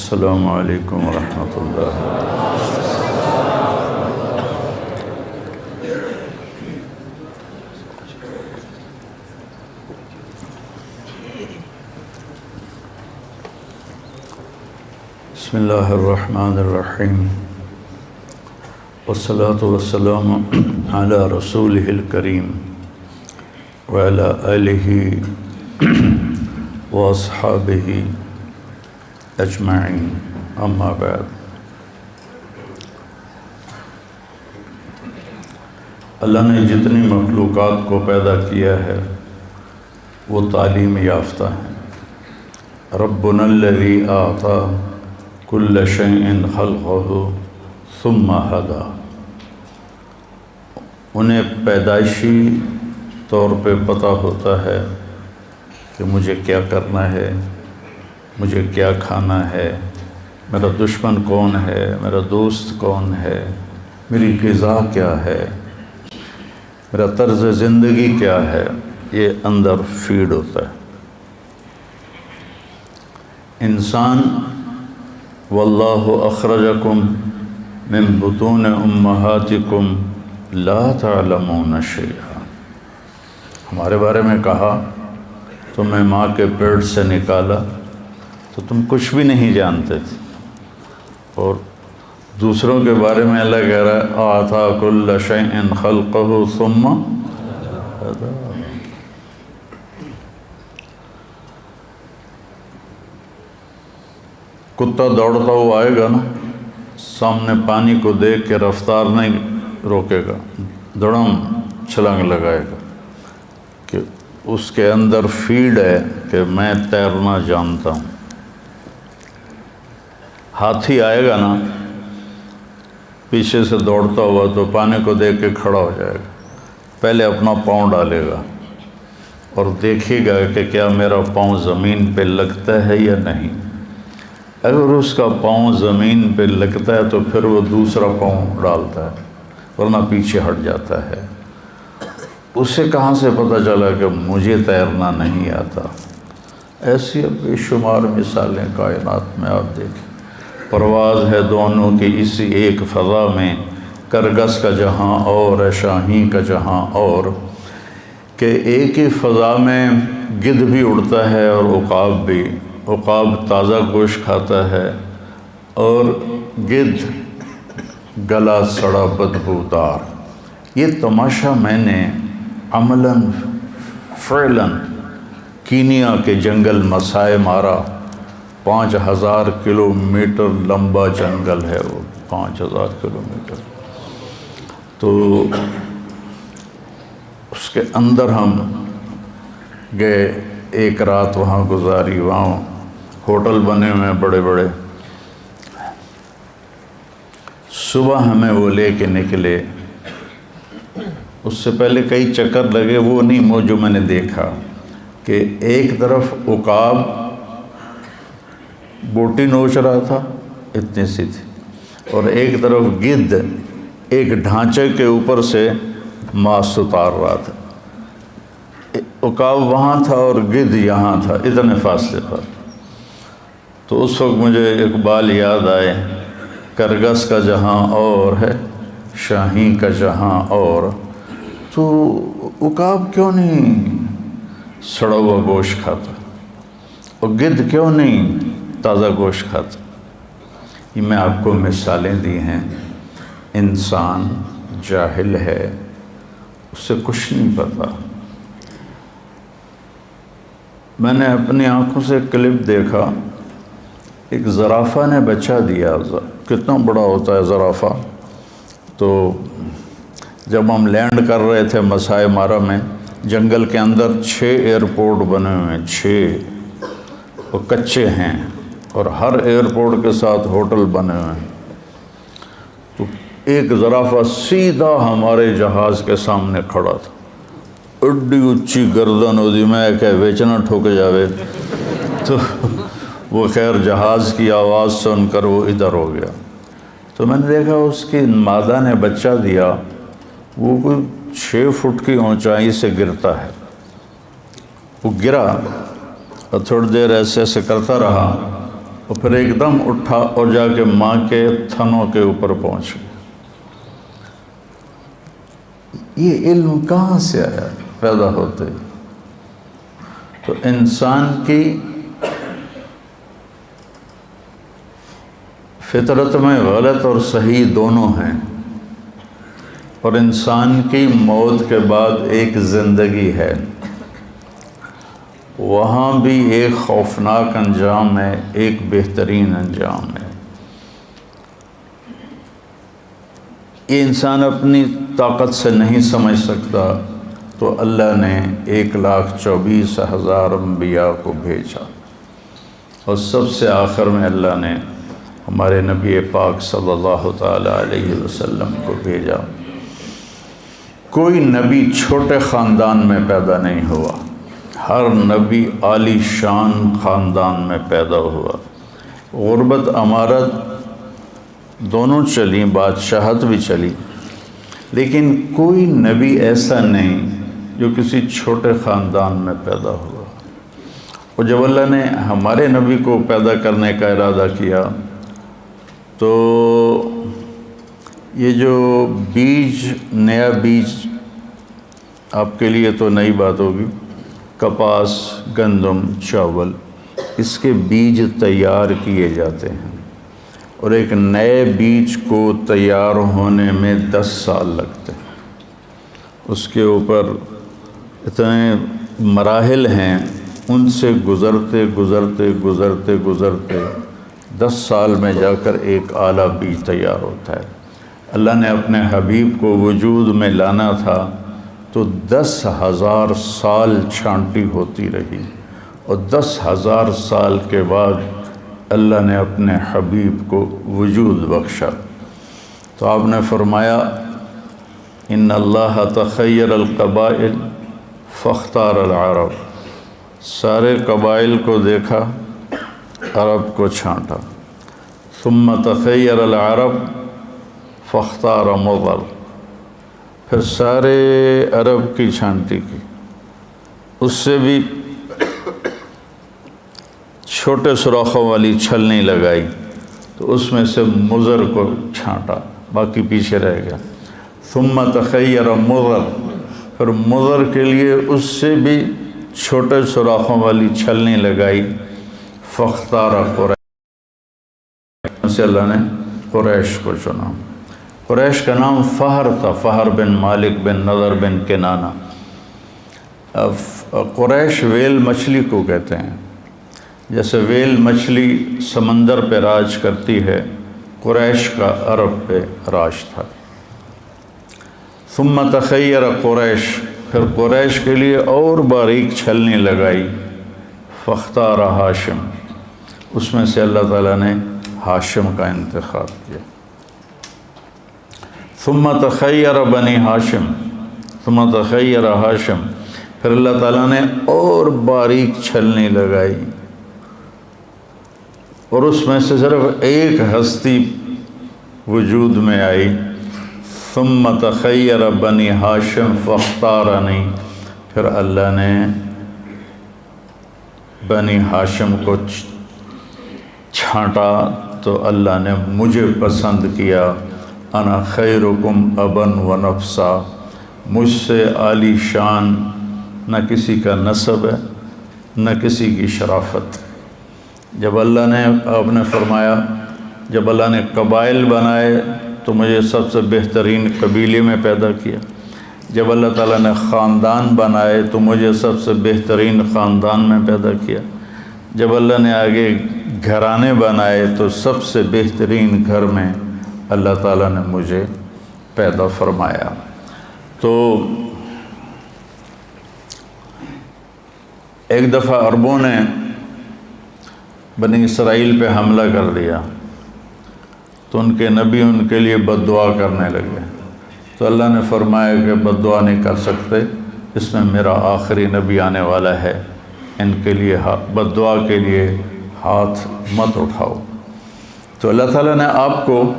السلام علیکم ورحمۃ اللہ۔ بسم اللہ الرحمن الرحیم، والصلاة والسلام علی رسولہ الکریم وعلی آلہ واصحابہ اجمعین، اما بعد۔ اللہ نے جتنی مخلوقات کو پیدا کیا ہے وہ تعلیم یافتہ ہیں۔ ربنا الذی اعطی کل شیء خلقہ ثم ہدی، انہیں پیدائشی طور پہ پتہ ہوتا ہے کہ مجھے کیا کرنا ہے، مجھے کیا کھانا ہے، میرا دشمن کون ہے، میرا دوست کون ہے، میری غذا کیا ہے، میرا طرز زندگی کیا ہے، یہ اندر فیڈ ہوتا ہے۔ انسان واللہ اخرجکم من بطون امہاتکم لا تعلمون شیئا، ہمارے بارے میں کہا تمہیں ماں کے پیٹ سے نکالا تو تم کچھ بھی نہیں جانتے تھے، اور دوسروں کے بارے میں اللہ کہہ رہا ہے اعطی کل شیء خلقہ ثم ہدی۔ کتا دوڑتا ہوا آئے گا نا، سامنے پانی کو دیکھ کے رفتار نہیں روکے گا، دڑم چھلانگ لگائے گا کہ اس کے اندر فیڈ ہے کہ میں تیرنا جانتا ہوں۔ ہاتھی آئے گا نا پیچھے سے دوڑتا ہوا تو پانی کو دیکھ کے کھڑا ہو جائے گا، پہلے اپنا پاؤں ڈالے گا اور دیکھے گا کہ کیا میرا پاؤں زمین پہ لگتا ہے یا نہیں۔ اگر اس کا پاؤں زمین پہ لگتا ہے تو پھر وہ دوسرا پاؤں ڈالتا ہے، ورنہ پیچھے ہٹ جاتا ہے۔ اسے کہاں سے پتہ چلا کہ مجھے تیرنا نہیں آتا؟ ایسی بے شمار مثالیں کائنات میں آپ دیکھیں۔ پرواز ہے دونوں کی اسی ایک فضا میں، کرگس کا جہاں اور ہے شاہین کا جہاں اور، کہ ایک ہی فضا میں گدھ بھی اڑتا ہے اور عقاب بھی۔ عقاب تازہ گوشت کھاتا ہے اور گدھ گلا سڑا بدبودار۔ یہ تماشا میں نے عملاً فعلاً کینیا کے جنگل مسائے مارا۔ 5000 کلومیٹر لمبا جنگل ہے وہ، 5000 کلومیٹر۔ تو اس کے اندر ہم گئے، ایک رات وہاں گزاری، وہاں ہوٹل بنے ہوئے بڑے بڑے۔ صبح ہمیں وہ لے کے نکلے، اس سے پہلے کئی چکر لگے، وہ نہیں وہ جو میں نے دیکھا کہ ایک طرف عقاب بوٹی نوچ رہا تھا اتنی سی تھی، اور ایک طرف گدھ ایک ڈھانچے کے اوپر سے ماس اتار رہا تھا۔ عقاب وہاں تھا اور گدھ یہاں تھا، اتنے فاصلے پر۔ تو اس وقت مجھے اقبال یاد آئے، کرگس کا جہاں اور ہے شاہین کا جہاں اور۔ تو عقاب کیوں نہیں سڑا ہوا گوشت کھاتا، اور گدھ کیوں نہیں تازہ گوشت کھاتا؟ یہ میں آپ کو مثالیں دی ہیں۔ انسان جاہل ہے، اس سے کچھ نہیں پتا۔ میں نے اپنی آنکھوں سے کلپ دیکھا، ایک زرافہ نے بچہ دیا۔ کتنا بڑا ہوتا ہے زرافہ؟ تو جب ہم لینڈ کر رہے تھے مسائے مارا میں، جنگل کے اندر 6 ایئرپورٹ بنے ہوئے ہیں، 6، وہ کچے ہیں، اور ہر ایئرپورٹ کے ساتھ ہوٹل بنے ہوئے ہیں۔ تو ایک زرافہ سیدھا ہمارے جہاز کے سامنے کھڑا تھا، اڈی اچھی گردن ہوتی، میں کہ ویچنا ٹھوک جاوے۔ تو وہ خیر جہاز کی آواز سن کر وہ ادھر ہو گیا۔ تو میں نے دیکھا اس کی مادہ نے بچہ دیا، وہ کوئی 6 فٹ کی اونچائی سے گرتا ہے۔ وہ گرا اور تھوڑی دیر ایسے ایسے کرتا رہا، اور پھر ایک دم اٹھا اور جا کے ماں کے تھنوں کے اوپر پہنچ گیا۔ یہ علم کہاں سے آیا پیدا ہوتے؟ تو انسان کی فطرت میں غلط اور صحیح دونوں ہیں، اور انسان کی موت کے بعد ایک زندگی ہے، وہاں بھی ایک خوفناک انجام ہے، ایک بہترین انجام ہے۔ یہ انسان اپنی طاقت سے نہیں سمجھ سکتا، تو اللہ نے 1,24,000 انبیاء کو بھیجا، اور سب سے آخر میں اللہ نے ہمارے نبی پاک صلی اللہ تعالی علیہ وسلم کو بھیجا۔ کوئی نبی چھوٹے خاندان میں پیدا نہیں ہوا، ہر نبی عالی شان خاندان میں پیدا ہوا۔ غربت امارت دونوں چلی، بادشاہت بھی چلی، لیکن کوئی نبی ایسا نہیں جو کسی چھوٹے خاندان میں پیدا ہوا۔ اور جب اللہ نے ہمارے نبی کو پیدا کرنے کا ارادہ کیا تو یہ جو بیج، نیا بیج آپ کے لیے تو نئی بات ہوگی، کپاس، گندم، چاول، اس کے بیج تیار کیے جاتے ہیں، اور ایک نئے بیج کو تیار ہونے میں 10 سال لگتے ہیں۔ اس کے اوپر اتنے مراحل ہیں، ان سے گزرتے گزرتے گزرتے گزرتے 10 سال میں جا کر ایک اعلیٰ بیج تیار ہوتا ہے۔ اللہ نے اپنے حبیب کو وجود میں لانا تھا تو 10,000 سال چھانٹی ہوتی رہی، اور 10,000 سال کے بعد اللہ نے اپنے حبیب کو وجود بخشا۔ تو آپ نے فرمایا ان اللہ تخیر القبائل فاختار العرب، سارے قبائل کو دیکھا، عرب کو چھانٹا۔ ثم تخیر العرب فاختار مضر، پھر سارے عرب کی چھانٹی کی، اس سے بھی چھوٹے سوراخوں والی چھلنی لگائی، تو اس میں سے مضر کو چھانٹا، باقی پیچھے رہ گیا۔ ثم تخیر مضر، پھر مضر کے لیے اس سے بھی چھوٹے سوراخوں والی چھلنی لگائی، فاختار قریش، سے اللہ نے قریش کو چنا۔ قریش کا نام فہر تھا، فہر بن مالک بن نضر بن کنانہ۔ قریش ویل مچھلی کو کہتے ہیں، جیسے ویل مچھلی سمندر پہ راج کرتی ہے، قریش کا عرب پہ راج تھا۔ ثم تخیر قریش، پھر قریش کے لیے اور باریک چھلنی لگائی، فاختار ہاشم، اس میں سے اللہ تعالیٰ نے ہاشم کا انتخاب کیا۔ ثم تخیر بنی ہاشم، ثم تخیر ہاشم، پھر اللہ تعالیٰ نے اور باریک چھلنی لگائی، اور اس میں سے صرف ایک ہستی وجود میں آئی۔ ثم تخیر بنی ہاشم فاختارنی، پھر اللہ نے بنی ہاشم کو چھانٹا تو اللہ نے مجھے پسند کیا۔ انا خیرکم ابا و نفسا، مجھ سے عالی شان نہ کسی کا نسب ہے نہ کسی کی شرافت۔ جب اللہ نے، آپ نے فرمایا جب اللہ نے قبائل بنائے تو مجھے سب سے بہترین قبیلے میں پیدا کیا، جب اللہ تعالیٰ نے خاندان بنائے تو مجھے سب سے بہترین خاندان میں پیدا کیا، جب اللہ نے آگے گھرانے بنائے تو سب سے بہترین گھر میں اللہ تعالیٰ نے مجھے پیدا فرمایا۔ تو ایک دفعہ عربوں نے بنی اسرائیل پہ حملہ کر دیا تو ان کے نبی ان کے لیے بد دعا کرنے لگے، تو اللہ نے فرمایا کہ بد دعا نہیں کر سکتے، اس میں میرا آخری نبی آنے والا ہے، ان کے لیے بد دعا کے لیے ہاتھ مت اٹھاؤ۔ تو اللہ تعالیٰ نے آپ کو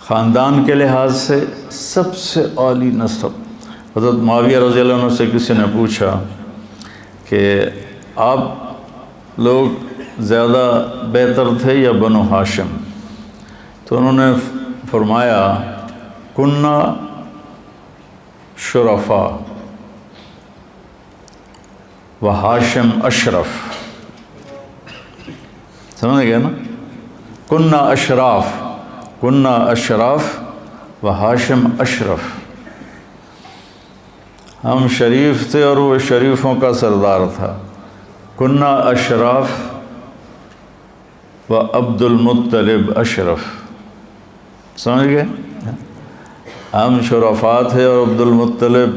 خاندان کے لحاظ سے سب سے عالی نسب، حضرت معاویہ رضی اللہ عنہ سے کسی نے پوچھا کہ آپ لوگ زیادہ بہتر تھے یا بنو ہاشم؟ تو انہوں نے فرمایا کننا شرفا و ہاشم اشرف. سمجھ گئے نا؟ کننا اشراف، کننا اشراف و ہاشم اشرف. ہم شریف تھے اور وہ شریفوں کا سردار تھا. کننا اشراف و عبد المطلب اشرف. سمجھ گئے؟ ہم شرفاء تھے اور عبد المطلب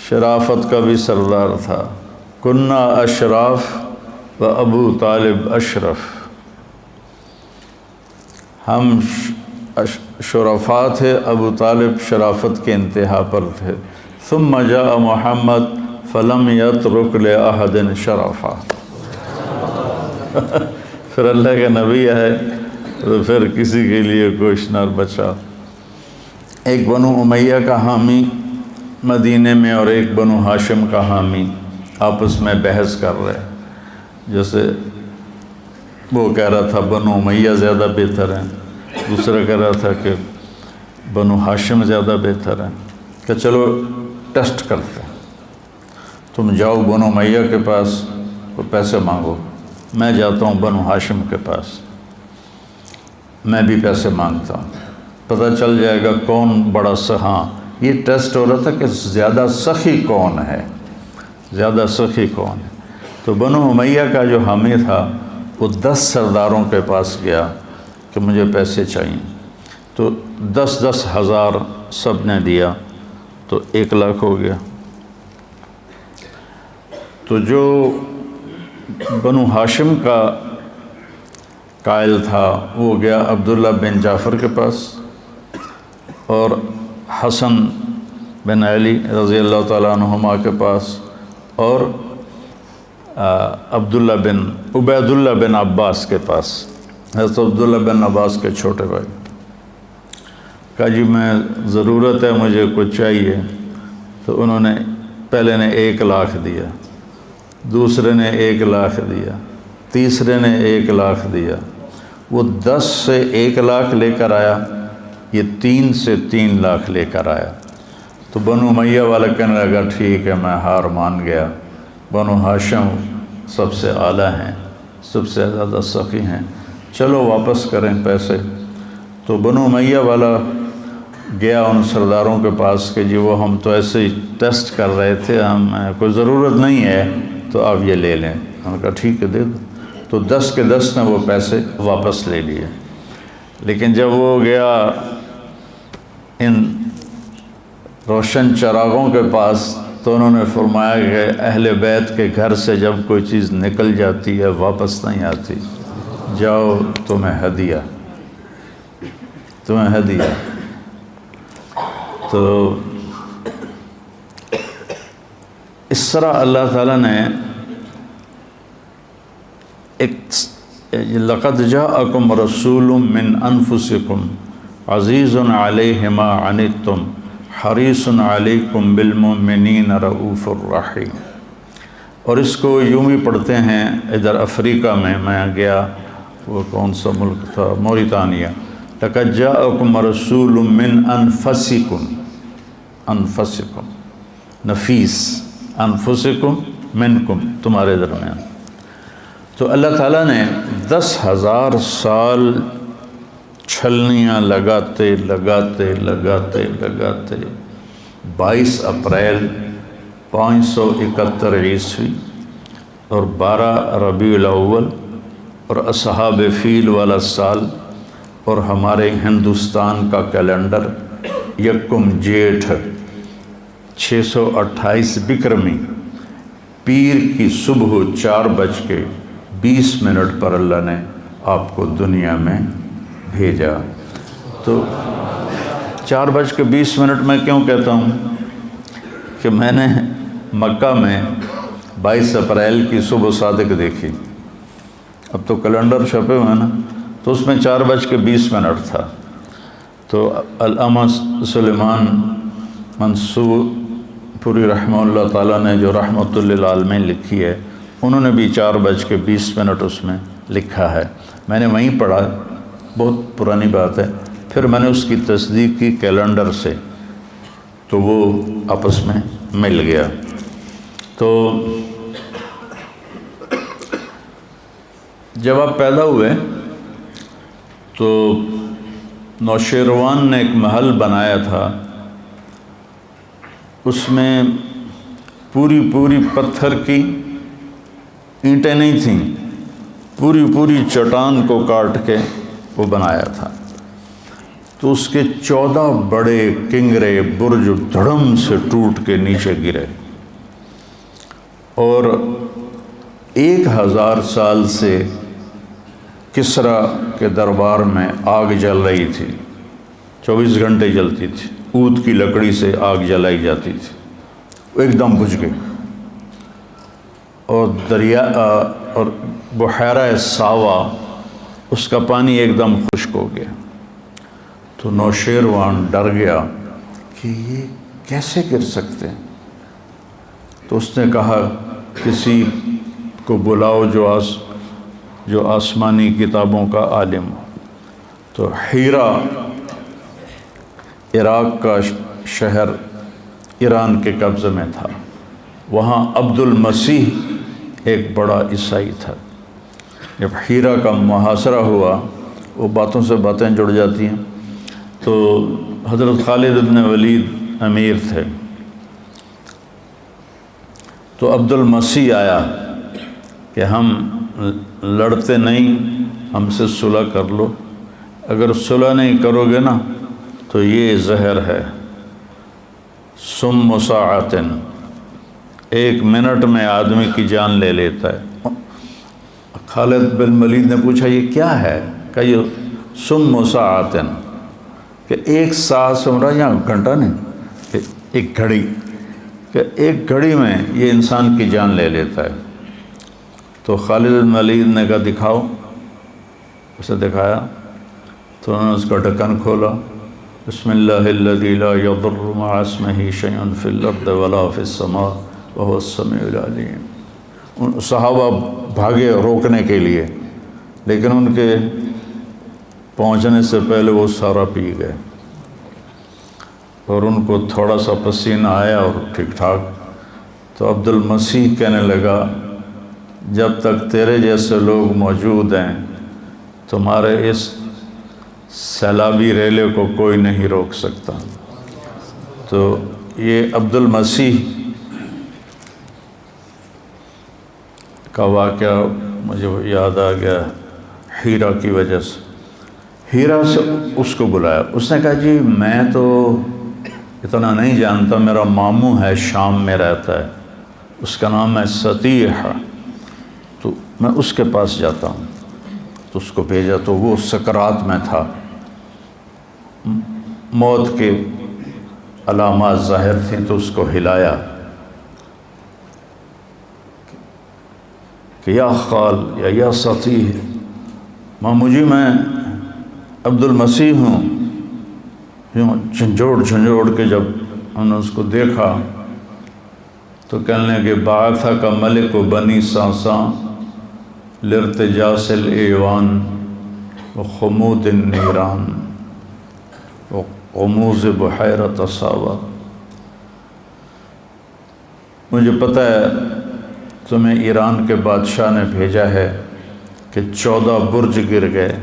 شرافت کا بھی سردار تھا. کننا اشراف و ابو طالب اشرف. ہم شرفاء تھے، ابو طالب شرافت کے انتہا پر تھے. ثم جاء محمد فلم یترک لأحد شرفا. پھر اللہ کے نبی آئے تو پھر کسی کے لیے کچھ نہ بچا. ایک بنو امیہ کا حامی مدینے میں اور ایک بنو ہاشم کا حامی آپس میں بحث کر رہے. جیسے وہ کہہ رہا تھا بنو امیہ زیادہ بہتر ہیں، دوسرا کہہ رہا تھا کہ بنو ہاشم زیادہ بہتر ہیں. کہ چلو ٹیسٹ کرتے ہیں، تم جاؤ بنو امیہ کے پاس تو پیسے مانگو، میں جاتا ہوں بنو ہاشم کے پاس، میں بھی پیسے مانگتا ہوں، پتہ چل جائے گا کون بڑا سخاں. یہ ٹیسٹ ہو رہا تھا کہ زیادہ سخی کون ہے، زیادہ سخی کون ہے. تو بنو امیہ کا جو حامی تھا وہ 10 سرداروں کے پاس گیا کہ مجھے پیسے چاہیے. تو 10 ہزار سب نے دیا تو 1 لاکھ ہو گیا. تو جو بنو ہاشم کا قائل تھا وہ گیا عبداللہ بن جعفر کے پاس اور حسن بن علی رضی اللہ تعالیٰ عنہما کے پاس اور عبید اللہ بن عباس کے پاس. حضرت عبداللہ بن عباس کے چھوٹے بھائی. کہا جی میں ضرورت ہے، مجھے کچھ چاہیے. تو انہوں نے پہلے نے 1 لاکھ دیا، دوسرے نے 1 لاکھ دیا، تیسرے نے 1 لاکھ دیا. وہ 10 سے 1 لاکھ لے کر آیا، یہ 3 سے 3 لاکھ لے کر آیا. تو بنو امیہ والا کہنے لگا ٹھیک ہے میں ہار مان گیا، بنو ہاشم سب سے اعلیٰ ہیں، سب سے زیادہ سخی ہیں، چلو واپس کریں پیسے. تو بنو امیہ والا گیا ان سرداروں کے پاس کہ جی وہ ہم تو ایسے ہی ٹیسٹ کر رہے تھے، ہم کوئی ضرورت نہیں ہے تو آپ یہ لے لیں. ہم نے کہا ٹھیک ہے دے دو. تو 10 کے 10 نے وہ پیسے واپس لے لیے. لیکن جب وہ گیا ان روشن چراغوں کے پاس تو انہوں نے فرمایا کہ اہل بیت کے گھر سے جب کوئی چیز نکل جاتی ہے واپس نہیں آتی، جاؤ تمہیں ہدیہ، تمہیں ہدیہ. تو اس طرح اللہ تعالیٰ نے لقد جاءکم رسول من انفسکم عزیز علیہ ما عنتم حریص علیکم بالمؤمنین رؤوف الرحیم. اور اس کو یوں بھی پڑھتے ہیں ادھر افریقہ میں گیا، وہ کون سا ملک تھا، موریتانیہ. لقد جاءکم رسول من انفسکم، انفسکم نفیس، انفسکم منکم تمہارے درمیان. تو اللہ تعالیٰ نے 10,000 سال چھلنیاں لگاتے 22 اپریل 571 عیسوی اور 12 ربیع الاول اور اصحاب فیل والا سال اور ہمارے ہندوستان کا کیلنڈر 1 جیٹھ 628 بکرمی پیر کی صبح 4:20 پر اللہ نے آپ کو دنیا میں بھیجا. تو 4:20 میں کیوں کہتا ہوں کہ میں نے مکہ میں 22 اپریل کی صبح صادق دیکھی. اب تو کیلنڈر چھپے ہوئے ہیں نا، تو اس میں 4:20 تھا. تو علامہ سلیمان منصور پوری رحمہ اللہ تعالیٰ نے جو رحمۃ للعالمین لکھی ہے، انہوں نے بھی 4:20 اس میں لکھا ہے، میں نے وہیں پڑھا، بہت پرانی بات ہے۔ پھر میں نے اس کی تصدیق کی کیلنڈر سے، تو وہ آپس میں مل گیا۔ تو جب آپ پیدا ہوئے تو نوشیروان نے ایک محل بنایا تھا، اس میں پوری پتھر کی اینٹیں نہیں تھیں، پوری چٹان کو کاٹ کے وہ بنایا تھا۔ تو اس کے 14 بڑے کنگرے برج دھڑم سے ٹوٹ کے نیچے گرے، اور 1000 سال سے کسرا کے دربار میں آگ جل رہی تھی، 24 گھنٹے جلتی تھی، اود کی لکڑی سے آگ جلائی جاتی تھی، وہ ایک دم بجھ گئی، اور دریا اور بحیرہ ساوا اس کا پانی ایک دم خشک ہو گیا۔ تو نوشیروان ڈر گیا کہ یہ کیسے گر سکتے ہیں؟ تو اس نے کہا کسی کو بلاؤ جو آسمانی کتابوں کا عالم ہو۔ تو ہیرا عراق کا شہر ایران کے قبضے میں تھا، وہاں عبد المسیح ایک بڑا عیسائی تھا۔ جب ہیرا کا محاصرہ ہوا، وہ باتوں سے باتیں جڑ جاتی ہیں، تو حضرت خالد بن ولید امیر تھے، تو عبد المسیح آیا کہ ہم لڑتے نہیں، ہم سے صلح کر لو، اگر صلح نہیں کرو گے نا تو یہ زہر ہے، سم ساعتن، 1 منٹ میں آدمی کی جان لے لیتا ہے۔ خالد بن ولید نے پوچھا یہ کیا ہے؟ کہ یہ سم ساعتن، کہ 1 ساعت سے مراد یہاں گھنٹہ نہیں، کہ 1 گھڑی، کہ 1 گھڑی میں یہ انسان کی جان لے لیتا ہے۔ تو خالد بن ولید نے کہا دکھاؤ، اسے دکھایا، تو انہوں نے اس کا ڈھکن کھولا، بسم اللہ الذی لا یضر مع اسمہ شیء فی الارض ولا فی السماء وهو السمیع العلیم۔ صحابہ بھاگے روکنے کے لیے، لیکن ان کے پہنچنے سے پہلے وہ سارا پی گئے، اور ان کو تھوڑا سا پسینہ آیا اور ٹھیک ٹھاک۔ تو عبد المسیح کہنے لگا جب تک تیرے جیسے لوگ موجود ہیں تمہارے اس سیلابی ریلے کو کوئی نہیں روک سکتا۔ تو یہ عبد المسیح کا واقعہ مجھے یاد آ گیا ہیرا کی وجہ سے۔ ہیرا سے اس کو بلایا، اس نے کہا جی میں تو اتنا نہیں جانتا، میرا ماموں ہے شام میں رہتا ہے، اس کا نام ہے ستیح، تو میں اس کے پاس جاتا ہوں۔ تو اس کو بھیجا، تو وہ سکرات میں تھا، موت کے علامات ظاہر تھیں، تو اس کو ہلایا کہ یا خال یا ستیح، مامو جی میں عبد المسیح ہوں۔ یوں جھنجھوڑ کے جب انہوں نے اس کو دیکھا تو کہنے لگے بعث کا ملک و بنی ساساں لارتجاس الایوان و خمود النیران و غموز بحیرۃ ساوا۔ مجھے پتہ ہے تمہیں ایران کے بادشاہ نے بھیجا ہے کہ 14 برج گر گئے،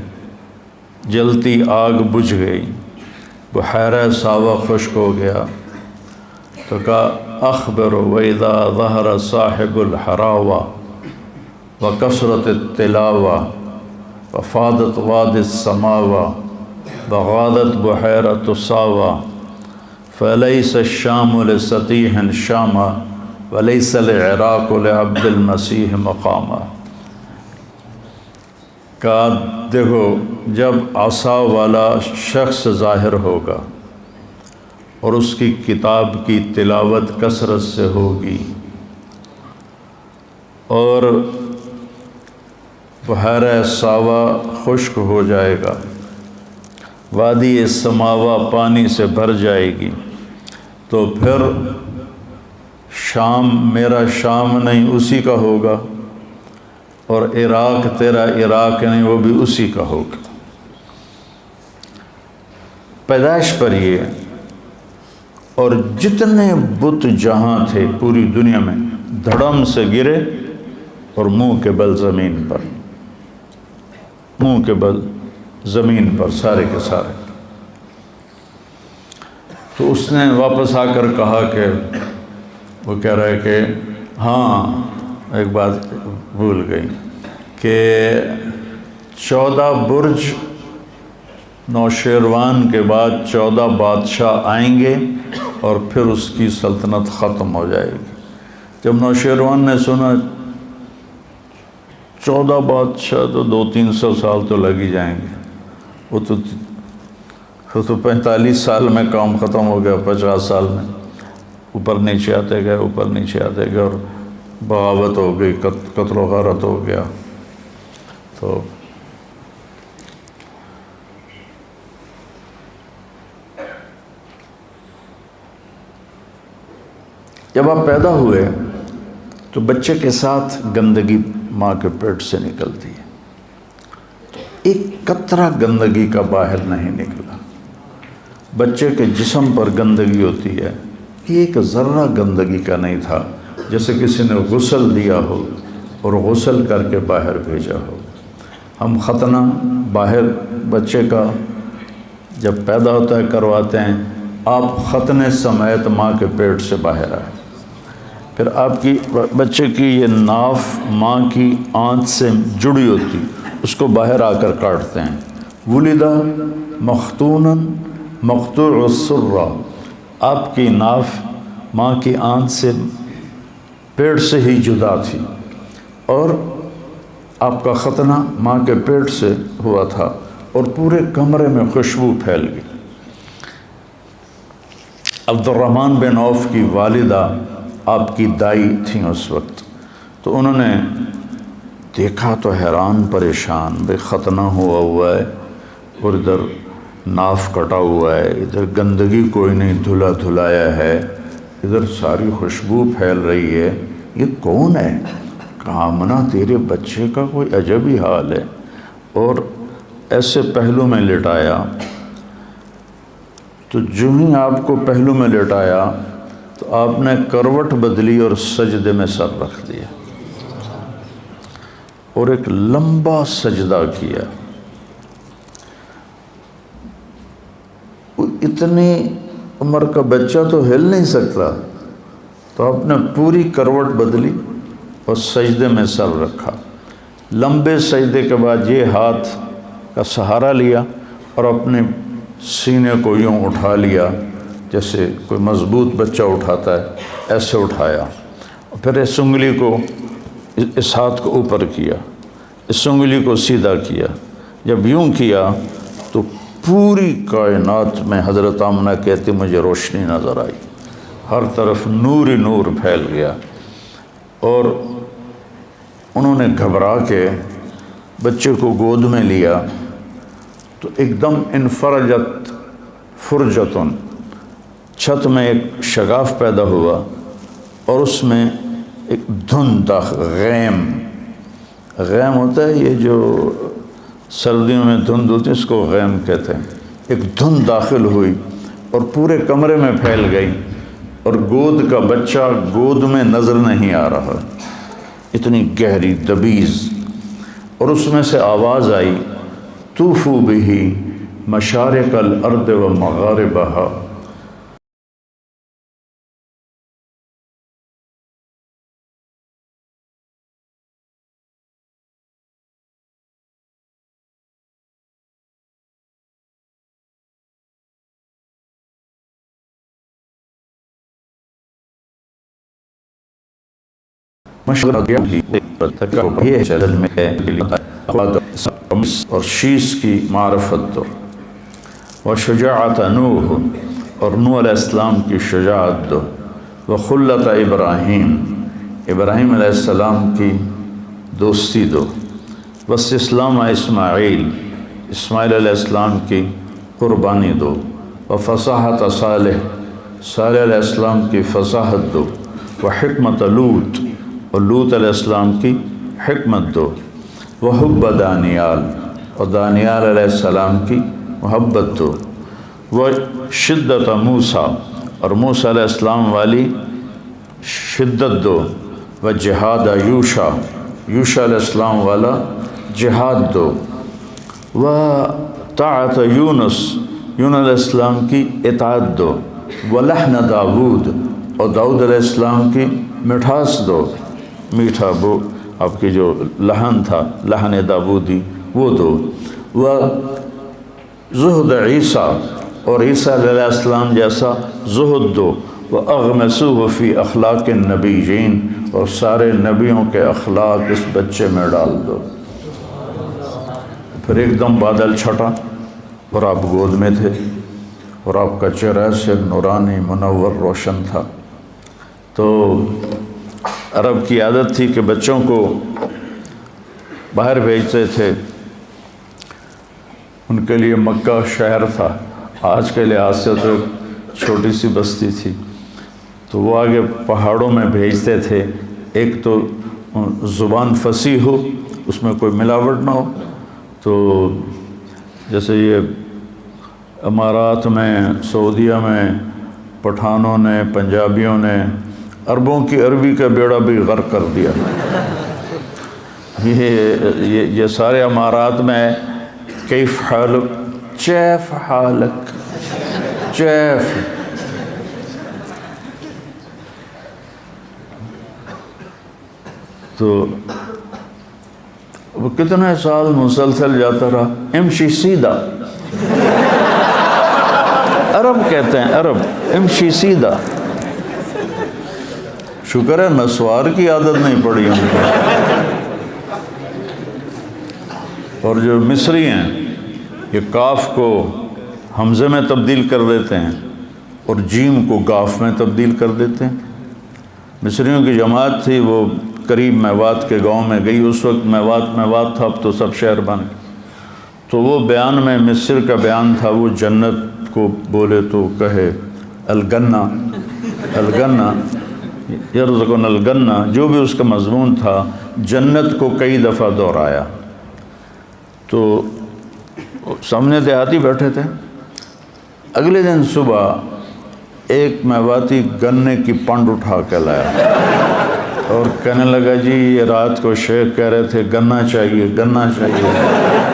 جلتی آگ بجھ گئی، بحیرہ ساوا خشک ہو گیا۔ تو کہا اخبر وَإِذَا ظَهَرَ صَاحِبُ الْحَرَاوَةِ وَكَثْرَتِ التِّلَاوَةِ وَفَاضَتْ وَادِ السَّمَاوَةِ وَغَادَتْ بُحَيْرَةُ سَاوَةِ فَلَيْسَ الشَّامُ لِسَتِيحٍ شَامًا وَلَيْسَ الْعِرَاقُ لِعَبْدِ الْمَسِيحِ مَقَامًا۔ کہا دیکھو جب عصا والا شخص ظاہر ہوگا اور اس کی کتاب کی تلاوت کثرت سے ہوگی اور بحیرہ ساوا خشک ہو جائے گا، وادی سماوا پانی سے بھر جائے گی، تو پھر شام میرا شام نہیں اسی کا ہوگا، اور عراق تیرا عراق نہیں، وہ بھی اسی کا ہوگا۔ پیدائش پر یہ، اور جتنے بت جہاں تھے پوری دنیا میں دھڑم سے گرے اور منہ کے بل زمین پر، منہ کے بل زمین پر سارے کے سارے۔ تو اس نے واپس آ کر کہا کہ وہ کہہ رہا ہے کہ ہاں ایک بات بھول گئی کہ 14 برج نوشیروان کے بعد 14 بادشاہ آئیں گے اور پھر اس کی سلطنت ختم ہو جائے گی۔ جب نوشیروان نے سنا 14 بادشاہ تو 200-300 سال تو لگ ہی جائیں گے، وہ تو 45 سال میں کام ختم ہو گیا، 50 سال میں اوپر نیچے آتے گئے، اوپر نیچے آتے گئے، اور بغاوت ہو گئی، قتل و غارت ہو گیا۔ تو جب آپ پیدا ہوئے تو بچے کے ساتھ گندگی ماں کے پیٹ سے نکلتی ہے، تو ایک قطرہ گندگی کا باہر نہیں نکلا۔ بچے کے جسم پر گندگی ہوتی ہے، یہ ایک ذرہ گندگی کا نہیں تھا، جیسے کسی نے غسل دیا ہو اور غسل کر کے باہر بھیجا ہو۔ ہم ختنہ باہر بچے کا جب پیدا ہوتا ہے کرواتے ہیں، آپ ختنے سمیت ماں کے پیٹ سے باہر آئے، پھر آپ کی بچے کی یہ ناف ماں کی آنت سے جڑی ہوتی، اس کو باہر آ کر کاٹتے ہیں۔ ولدہ مختوناً مقطوع السرہ، آپ کی ناف ماں کی آنت سے پیٹ سے ہی جدا تھی، اور آپ کا ختنہ ماں کے پیٹ سے ہوا تھا، اور پورے کمرے میں خوشبو پھیل گئی۔ عبد الرحمن بن عوف کی والدہ آپ کی دائی تھیں اس وقت، تو انہوں نے دیکھا تو حیران پریشان، بے ختنہ ہوا ہے اور ادھر ناف کٹا ہوا ہے، ادھر گندگی کوئی نہیں دھلا دھلایا ہے، ادھر ساری خوشبو پھیل رہی ہے، یہ کون ہے؟ کہا آمنہ تیرے بچے کا کوئی عجب ہی حال ہے، اور ایسے پہلو میں لٹایا۔ تو جو ہی آپ کو پہلو میں لٹایا تو آپ نے کروٹ بدلی اور سجدے میں سر رکھ دیا اور ایک لمبا سجدہ کیا۔ اتنی عمر کا بچہ تو ہل نہیں سکتا، تو آپ نے پوری کروٹ بدلی اور سجدے میں سر رکھا۔ لمبے سجدے کے بعد یہ ہاتھ کا سہارا لیا اور اپنے سینے کو یوں اٹھا لیا جیسے کوئی مضبوط بچہ اٹھاتا ہے، ایسے اٹھایا، اور پھر اس انگلی کو، اس ہاتھ کو اوپر کیا، اس انگلی کو سیدھا کیا۔ جب یوں کیا تو پوری کائنات میں حضرت آمنہ کہتی مجھے روشنی نظر آئی، ہر طرف نور ہی نور پھیل گیا، اور انہوں نے گھبرا کے بچے کو گود میں لیا تو ایک دم انفرجت فرجتن، چھت میں ایک شگاف پیدا ہوا اور اس میں ایک دھند غیم ہوتا ہے، یہ جو سردیوں میں دھند ہوتی ہے اس کو غیم کہتے ہیں، ایک دھند داخل ہوئی اور پورے کمرے میں پھیل گئی، اور گود کا بچہ گود میں نظر نہیں آ رہا، اتنی گہری دبیز، اور اس میں سے آواز آئی طوفوا بہ مشارق الارض و مغاربہا۔ اور شیش کی معرفت دو، وشجاعت نوح، اور نوح علیہ السلام کی شجاعت دو، وخلت ابراہیم، ابراہیم علیہ السلام کی دوستی دو، واستسلام اسماعیل، اسماعیل علیہ السلام کی قربانی دو، وفصاحت صالح، صالح علیہ السلام کی فصاحت دو، وحکمت لوط، اور لوط علیہ السلام کی حکمت دو، وحب دانیال، اور دانیال علیہ السلام کی محبت دو، وہ شدت موسیٰ، اور موسیٰ علیہ السلام والی شدت دو، و جہاد یوشع، یوشع علیہ السلام والا جہاد دو، و طاعت یونس، یونس علیہ السلام کی اطاعت دو، و لحن داود، اور داؤد علیہ السلام کی مٹھاس دو، میٹھا وہ آپ کی جو لحن تھا، لحن داودی، وہ دو، و زہد عیسیٰ، اور عیسیٰ علیہ السلام جیسا زہد دو، وَأَغْمَسُوهُ فِي أَخْلَاقِ النَّبِيِّينَ، اور سارے نبیوں کے اخلاق اس بچے میں ڈال دو۔ پھر ایک دم بادل چھٹا اور آپ گود میں تھے، اور آپ کا چہرہ سے نورانی منور روشن تھا۔ تو عرب کی عادت تھی کہ بچوں کو باہر بھیجتے تھے، ان کے لیے مکہ شہر تھا، آج کے لحاظ سے تو چھوٹی سی بستی تھی، تو وہ آگے پہاڑوں میں بھیجتے تھے، ایک تو زبان فصیح ہو، اس میں کوئی ملاوٹ نہ ہو۔ تو جیسے یہ امارات میں، سعودیہ میں پٹھانوں نے، پنجابیوں نے عربوں کی عربی کا بیڑا بھی غرق کر دیا۔ یہ سارے امارات میں کیف حالک، چیف حالک، چیف، تو وہ کتنے سال مسلسل جاتا رہا، امشی سیدھا، عرب کہتے ہیں، عرب امشی سیدھا۔ شکر ہے نسوار کی عادت نہیں پڑی ان کو۔ اور جو مصری ہیں یہ کاف کو حمزے میں تبدیل کر دیتے ہیں اور جیم کو گاف میں تبدیل کر دیتے ہیں۔ مصریوں کی جماعت تھی، وہ قریب میوات کے گاؤں میں گئی، اس وقت میوات تھا، اب تو سب شہر بن گئے۔ تو وہ بیان میں مصر کا بیان تھا، وہ جنت کو بولے تو کہے الگنہ، الگنہ یرزقنا الگنہ، جو بھی اس کا مضمون تھا جنت کو کئی دفعہ دہرایا۔ تو سامنے دیہاتی بیٹھے تھے، اگلے دن صبح ایک میواتی گنے کی پنڈ اٹھا کے لایا اور کہنے لگا جی یہ رات کو شیخ کہہ رہے تھے گنا چاہیے، گنا چاہیے،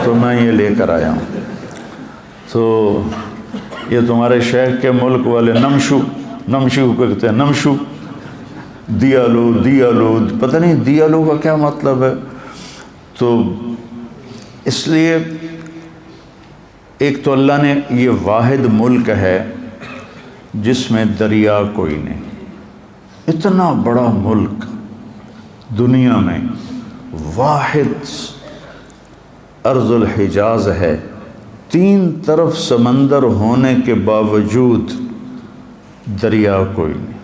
تو میں یہ لے کر آیا ہوں۔ تو یہ تمہارے شیخ کے ملک والے نمشو کہتے ہیں، نمشو، دیالو، دیالو، پتہ نہیں دیالو کا کیا مطلب ہے۔ تو اس لیے ایک تو اللہ نے یہ واحد ملک ہے جس میں دریا کوئی نہیں، اتنا بڑا ملک دنیا میں واحد ارض الحجاز ہے، 3 طرف سمندر ہونے کے باوجود دریا کوئی نہیں،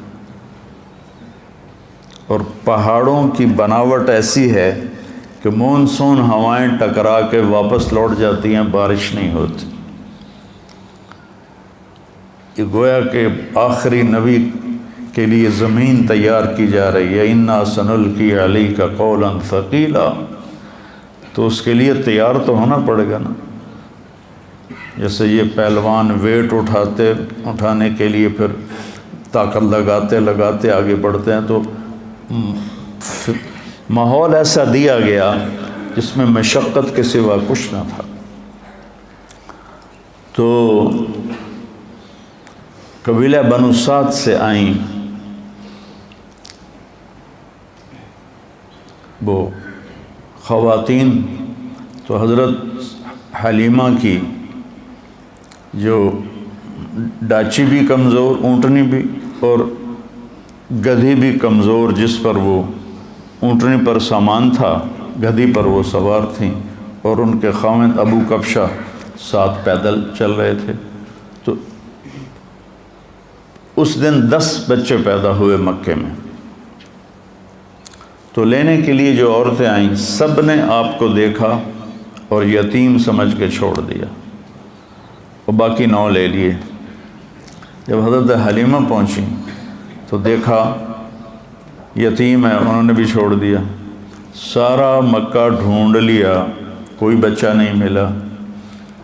اور پہاڑوں کی بناوٹ ایسی ہے کہ مونسون ہوائیں ٹکرا کے واپس لوٹ جاتی ہیں، بارش نہیں ہوتی۔ یہ گویا کہ آخری نبی کے لیے زمین تیار کی جا رہی ہے، اِنَّا سَنُلْقِي عَلَيْكَ قَوْلًا ثَقِيلًا، تو اس کے لیے تیار تو ہونا پڑے گا نا۔ جیسے یہ پہلوان ویٹ اٹھانے کے لیے پھر طاقت لگاتے آگے بڑھتے ہیں، تو ماحول ایسا دیا گیا جس میں مشقت کے سوا کچھ نہ تھا۔ تو قبیلہ بنو سعد سے آئیں وہ خواتین، تو حضرت حلیمہ کی جو ڈاچی بھی کمزور، اونٹنی بھی، اور گدھی بھی کمزور، جس پر وہ اونٹنی پر سامان تھا، گدھی پر وہ سوار تھیں، اور ان کے خاوند ابو کبشہ ساتھ پیدل چل رہے تھے۔ تو اس دن 10 بچے پیدا ہوئے مکے میں۔ تو لینے کے لیے جو عورتیں آئیں سب نے آپ کو دیکھا اور یتیم سمجھ کے چھوڑ دیا، اور باقی 9 لے لیے۔ جب حضرت حلیمہ پہنچیں تو دیکھا یتیم ہے، انہوں نے بھی چھوڑ دیا۔ سارا مکہ ڈھونڈ لیا، کوئی بچہ نہیں ملا،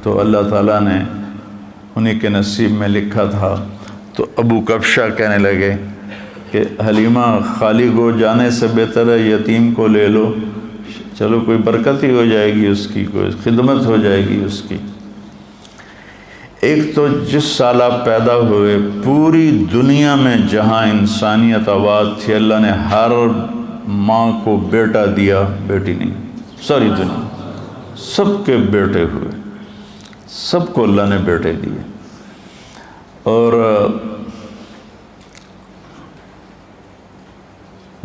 تو اللہ تعالیٰ نے انہی کے نصیب میں لکھا تھا۔ تو ابو کبشہ کہنے لگے کہ حلیمہ خالی گو جانے سے بہتر ہے یتیم کو لے لو، چلو کوئی برکت ہی ہو جائے گی اس کی، کوئی خدمت ہو جائے گی اس کی۔ ایک تو جس سال آپ پیدا ہوئے پوری دنیا میں جہاں انسانیت آباد تھی، اللہ نے ہر ماں کو بیٹا دیا، بیٹی نہیں، ساری دنیا سب کے بیٹے ہوئے، سب کو اللہ نے بیٹے دیے۔ اور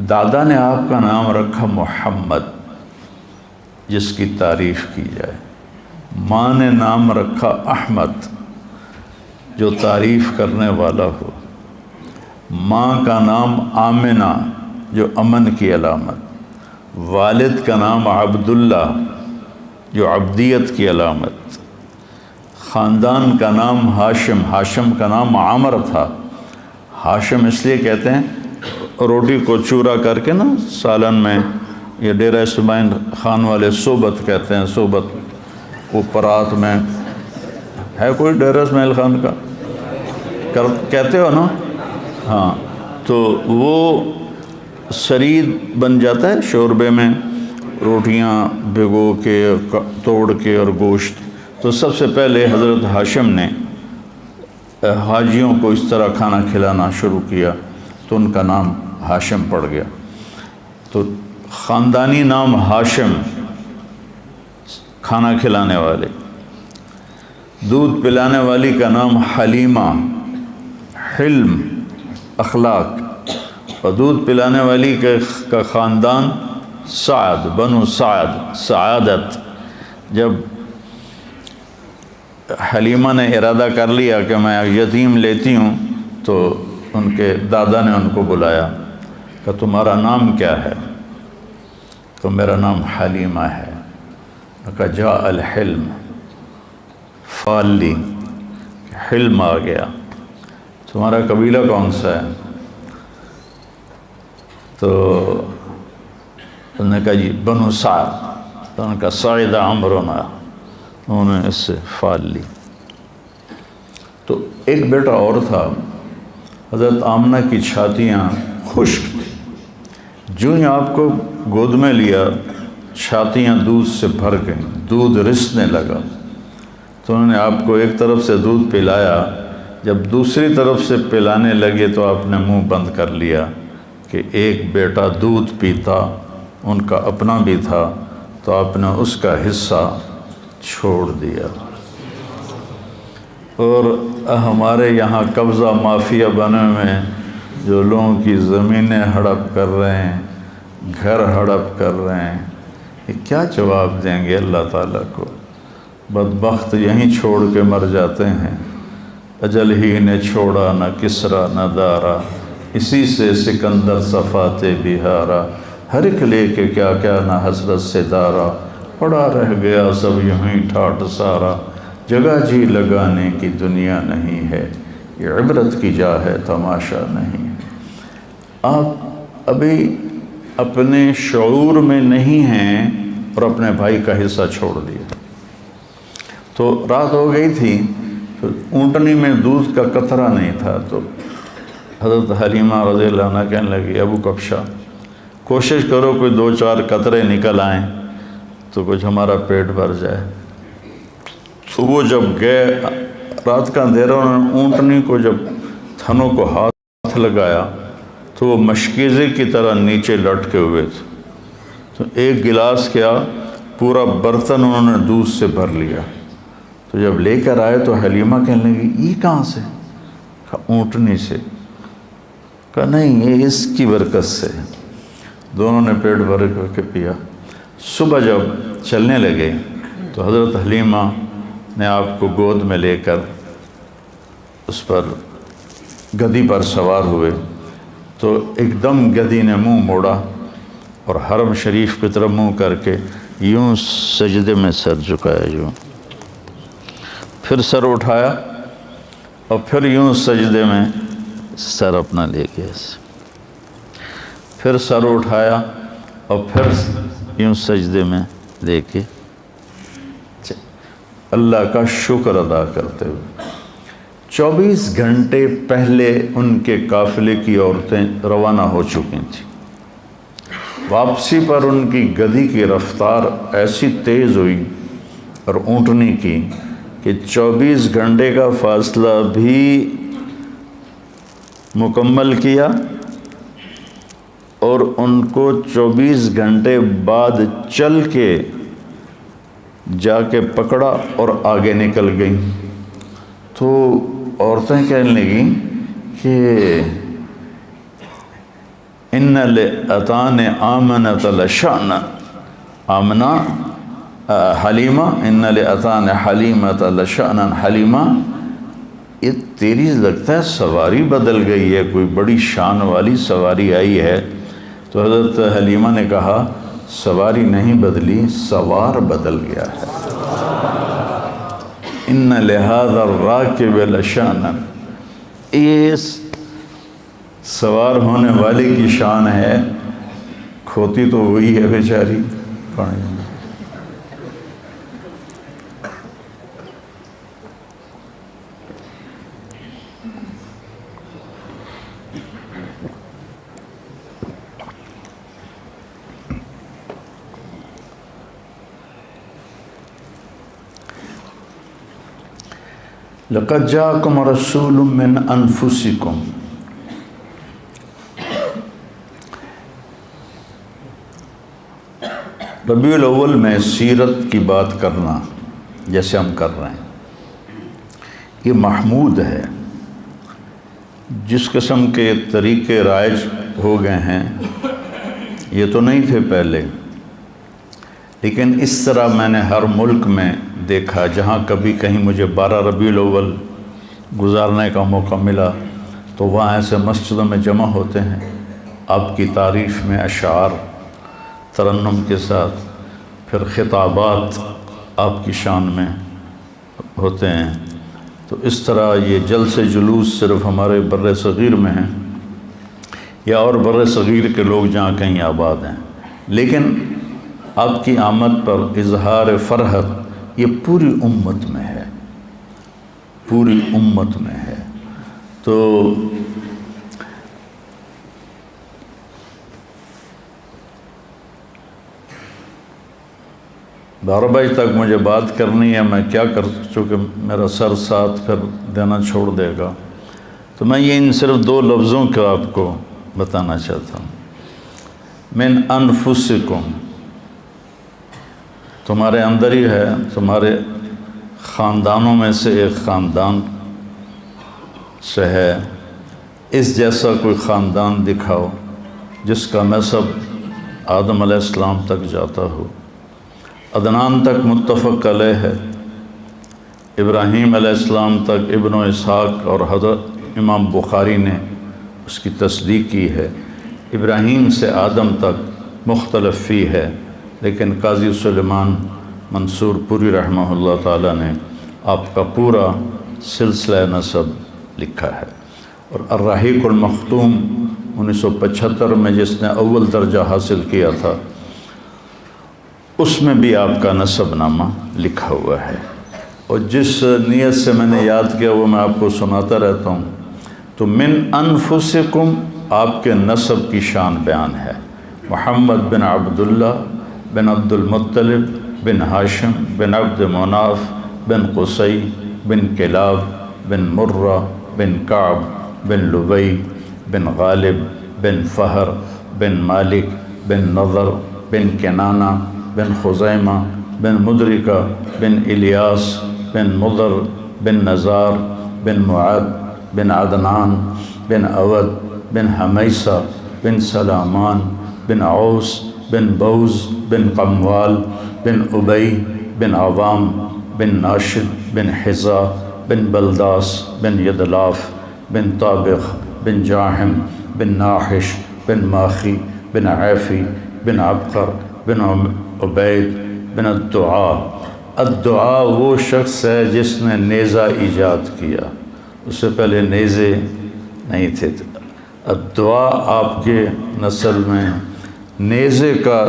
دادا نے آپ کا نام رکھا محمد، جس کی تعریف کی جائے۔ ماں نے نام رکھا احمد، جو تعریف کرنے والا ہو۔ ماں کا نام آمنہ، جو امن کی علامت۔ والد کا نام عبداللہ، جو عبدیت کی علامت۔ خاندان کا نام ہاشم، ہاشم کا نام عامر تھا۔ ہاشم اس لیے کہتے ہیں روٹی کو چورا کر کے نا سالن میں، یہ ڈیرہ اسماعیل خان والے صوبت کہتے ہیں، صوبت وہ پرات میں ہے، کوئی ڈیرہ اسماعیل خان کا کہتے ہو نا؟ ہاں، تو وہ سرید بن جاتا ہے شوربے میں، روٹیاں بھگو کے توڑ کے اور گوشت۔ تو سب سے پہلے حضرت ہاشم نے حاجیوں کو اس طرح کھانا کھلانا شروع کیا، تو ان کا نام ہاشم پڑ گیا۔ تو خاندانی نام ہاشم، کھانا کھلانے والے۔ دودھ پلانے والی کا نام حلیمہ، حلم، اخلاق۔ اور دودھ پلانے والی کا خاندان سعد، بنو سعد، سعادت۔ جب حلیمہ نے ارادہ کر لیا کہ میں یتیم لیتی ہوں، تو ان کے دادا نے ان کو بلایا کہ تمہارا نام کیا ہے؟ تو میرا نام حلیمہ ہے۔ کہا جاء الحلم، فالی، حلم آ گیا۔ تمہارا قبیلہ کون سا ہے؟ تو انہوں نے کہا جی بنو سعد۔ تو انہوں نے کہا سعید عمرنا، انہوں نے اس سے فال لی۔ تو ایک بیٹا اور تھا، حضرت آمنہ کی چھاتیاں خشک تھیں، جو ہی آپ کو گود میں لیا چھاتیاں دودھ سے بھر گئیں، دودھ رسنے لگا۔ تو انہوں نے آپ کو ایک طرف سے دودھ پلایا، جب دوسری طرف سے پلانے لگے تو آپ نے منہ بند کر لیا کہ ایک بیٹا دودھ پیتا، ان کا اپنا بھی تھا، تو آپ نے اس کا حصہ چھوڑ دیا۔ اور ہمارے یہاں قبضہ مافیا بنے ہوئے ہیں، جو لوگوں کی زمینیں ہڑپ کر رہے ہیں، گھر ہڑپ کر رہے ہیں، یہ کیا جواب دیں گے اللہ تعالیٰ کو؟ بدبخت یہیں چھوڑ کے مر جاتے ہیں۔ اجل ہی نے چھوڑا نہ کسرا نہ دارا، اسی سے سکندر صفات بہارا، ہر ایک لے کے کیا کیا نہ حسرت سے دارا، پڑا رہ گیا سب یوں ہی ٹھاٹ سارا، جگہ جی لگانے کی دنیا نہیں ہے، یہ عبرت کی جا ہے تماشا نہیں ہے۔ آپ ابھی اپنے شعور میں نہیں ہیں اور اپنے بھائی کا حصہ چھوڑ دیا۔ تو رات ہو گئی تھی، تو اونٹنی میں دودھ کا قطرہ نہیں تھا، تو حضرت حلیمہ رضی اللہ عنہ کہنے لگی ابو کبشہ کوشش کرو کوئی 2-4 قطرے نکل آئیں تو کچھ ہمارا پیٹ بھر جائے۔ تو وہ جب گئے، رات کا اندھیرا، انہوں نے اونٹنی کو جب تھنوں کو ہاتھ لگایا تو وہ مشکیزے کی طرح نیچے لٹکے ہوئے تھے۔ تو ایک گلاس کیا پورا برتن انہوں نے دودھ سے بھر لیا۔ تو جب لے کر آئے تو حلیمہ کہنے لگی یہ کہاں سے؟ کہا اونٹنی سے۔ کہا نہیں، یہ اس کی برکت سے۔ دونوں نے پیٹ بھر کے پیا۔ صبح جب چلنے لگے تو حضرت حلیمہ نے آپ کو گود میں لے کر اس پر گدی پر سوار ہوئے، تو ایک دم گدی نے منہ موڑا اور حرم شریف کی طرف منہ کر کے یوں سجدے میں سر جھکایا، یوں پھر سر اٹھایا اور پھر یوں سجدے میں سر اپنا لے گیا، پھر سر اٹھایا اور پھر یوں سجدے میں دیکھے اللہ کا شکر ادا کرتے ہوئے۔ 24 گھنٹے پہلے ان کے قافلے کی عورتیں روانہ ہو چکی تھیں۔ واپسی پر ان کی گدھی کی رفتار ایسی تیز ہوئی اور اونٹنی کی کہ 24 گھنٹے کا فاصلہ بھی مکمل کیا اور ان کو 24 گھنٹے بعد چل کے جا کے پکڑا اور آگے نکل گئیں۔ تو عورتیں کہنے لگیں کہ ان لأتان آمنۃ لشأنا، آمنہ حلیمہ، ان لأتان حلیمۃ لشأنا حلیمہ، یہ تیری لگتا ہے سواری بدل گئی ہے، کوئی بڑی شان والی سواری آئی ہے۔ تو حضرت حلیمہ نے کہا سواری نہیں بدلی، سوار بدل گیا ہے۔ ان لہذا الراکب لشأنا، اس سوار ہونے والے کی شان ہے، کھوتی تو وہی ہے بیچاری پانی میں۔ لقد جاءکم رسول من انفسکم، ربیع الاول میں سیرت کی بات کرنا جیسے ہم کر رہے ہیں یہ محمود ہے۔ جس قسم کے طریقے رائج ہو گئے ہیں یہ تو نہیں تھے پہلے، لیکن اس طرح میں نے ہر ملک میں دیکھا جہاں کبھی کہیں مجھے 12 ربیع الاول گزارنے کا موقع ملا تو وہاں ایسے مسجدوں میں جمع ہوتے ہیں، آپ کی تعریف میں اشعار ترنم کے ساتھ، پھر خطابات آپ کی شان میں ہوتے ہیں۔ تو اس طرح یہ جلسے جلوس صرف ہمارے بر صغیر میں ہیں یا اور بر صغیر کے لوگ جہاں کہیں آباد ہیں، لیکن آپ کی آمد پر اظہار فرحت یہ پوری امت میں ہے، پوری امت میں ہے۔ تو 12 بجے تک مجھے بات کرنی ہے، میں کیا کر، چونکہ میرا سر ساتھ پھر دینا چھوڑ دے گا، تو میں یہ ان صرف 2 لفظوں کا آپ کو بتانا چاہتا ہوں۔ من انفسکم، تمہارے اندر ہی ہے، تمہارے خاندانوں میں سے ایک خاندان سے ہے، اس جیسا کوئی خاندان دکھاؤ جس کا نسب آدم علیہ السلام تک جاتا ہو۔ عدنان تک متفق علیہ ہے، ابراہیم علیہ السلام تک ابن اسحاق اور حضرت امام بخاری نے اس کی تصدیق کی ہے۔ ابراہیم سے آدم تک مختلف فی ہے، لیکن قاضی سلیمان منصور پوری رحمہ اللہ تعالیٰ نے آپ کا پورا سلسلہ نسب لکھا ہے۔ اور الرحیق المختوم 1975 میں جس نے اول درجہ حاصل کیا تھا اس میں بھی آپ کا نسب نامہ لکھا ہوا ہے، اور جس نیت سے میں نے یاد کیا وہ میں آپ کو سناتا رہتا ہوں۔ تو من انفسکم آپ کے نسب کی شان بیان ہے۔ محمد بن عبداللہ بن عبد المطلب بن ہاشم بن عبد مناف بن قصی بن کلاب بن مرہ بن کعب بن لبی بن غالب بن فہر بن مالک بن نضر بن کنانہ بن خزیمہ بن مدرکہ بن الیاس بن مضر بن نزار بن معد بن عدنان بن اود بن حمیسہ بن سلامان بن عوس بن بوز بن قموال بن ابی بن عوام بن ناشد بن حزا بن بلداس بن یدلاف بن طابق بن جاحم بن ناحش بن ماخی بن عیفی بن عبقر بن عبید بن الدعاء۔ الدعاء وہ شخص ہے جس نے نیزہ ایجاد کیا، اس سے پہلے نیزے نہیں تھے۔ الدعاء آپ کے نسل میں نیزے کا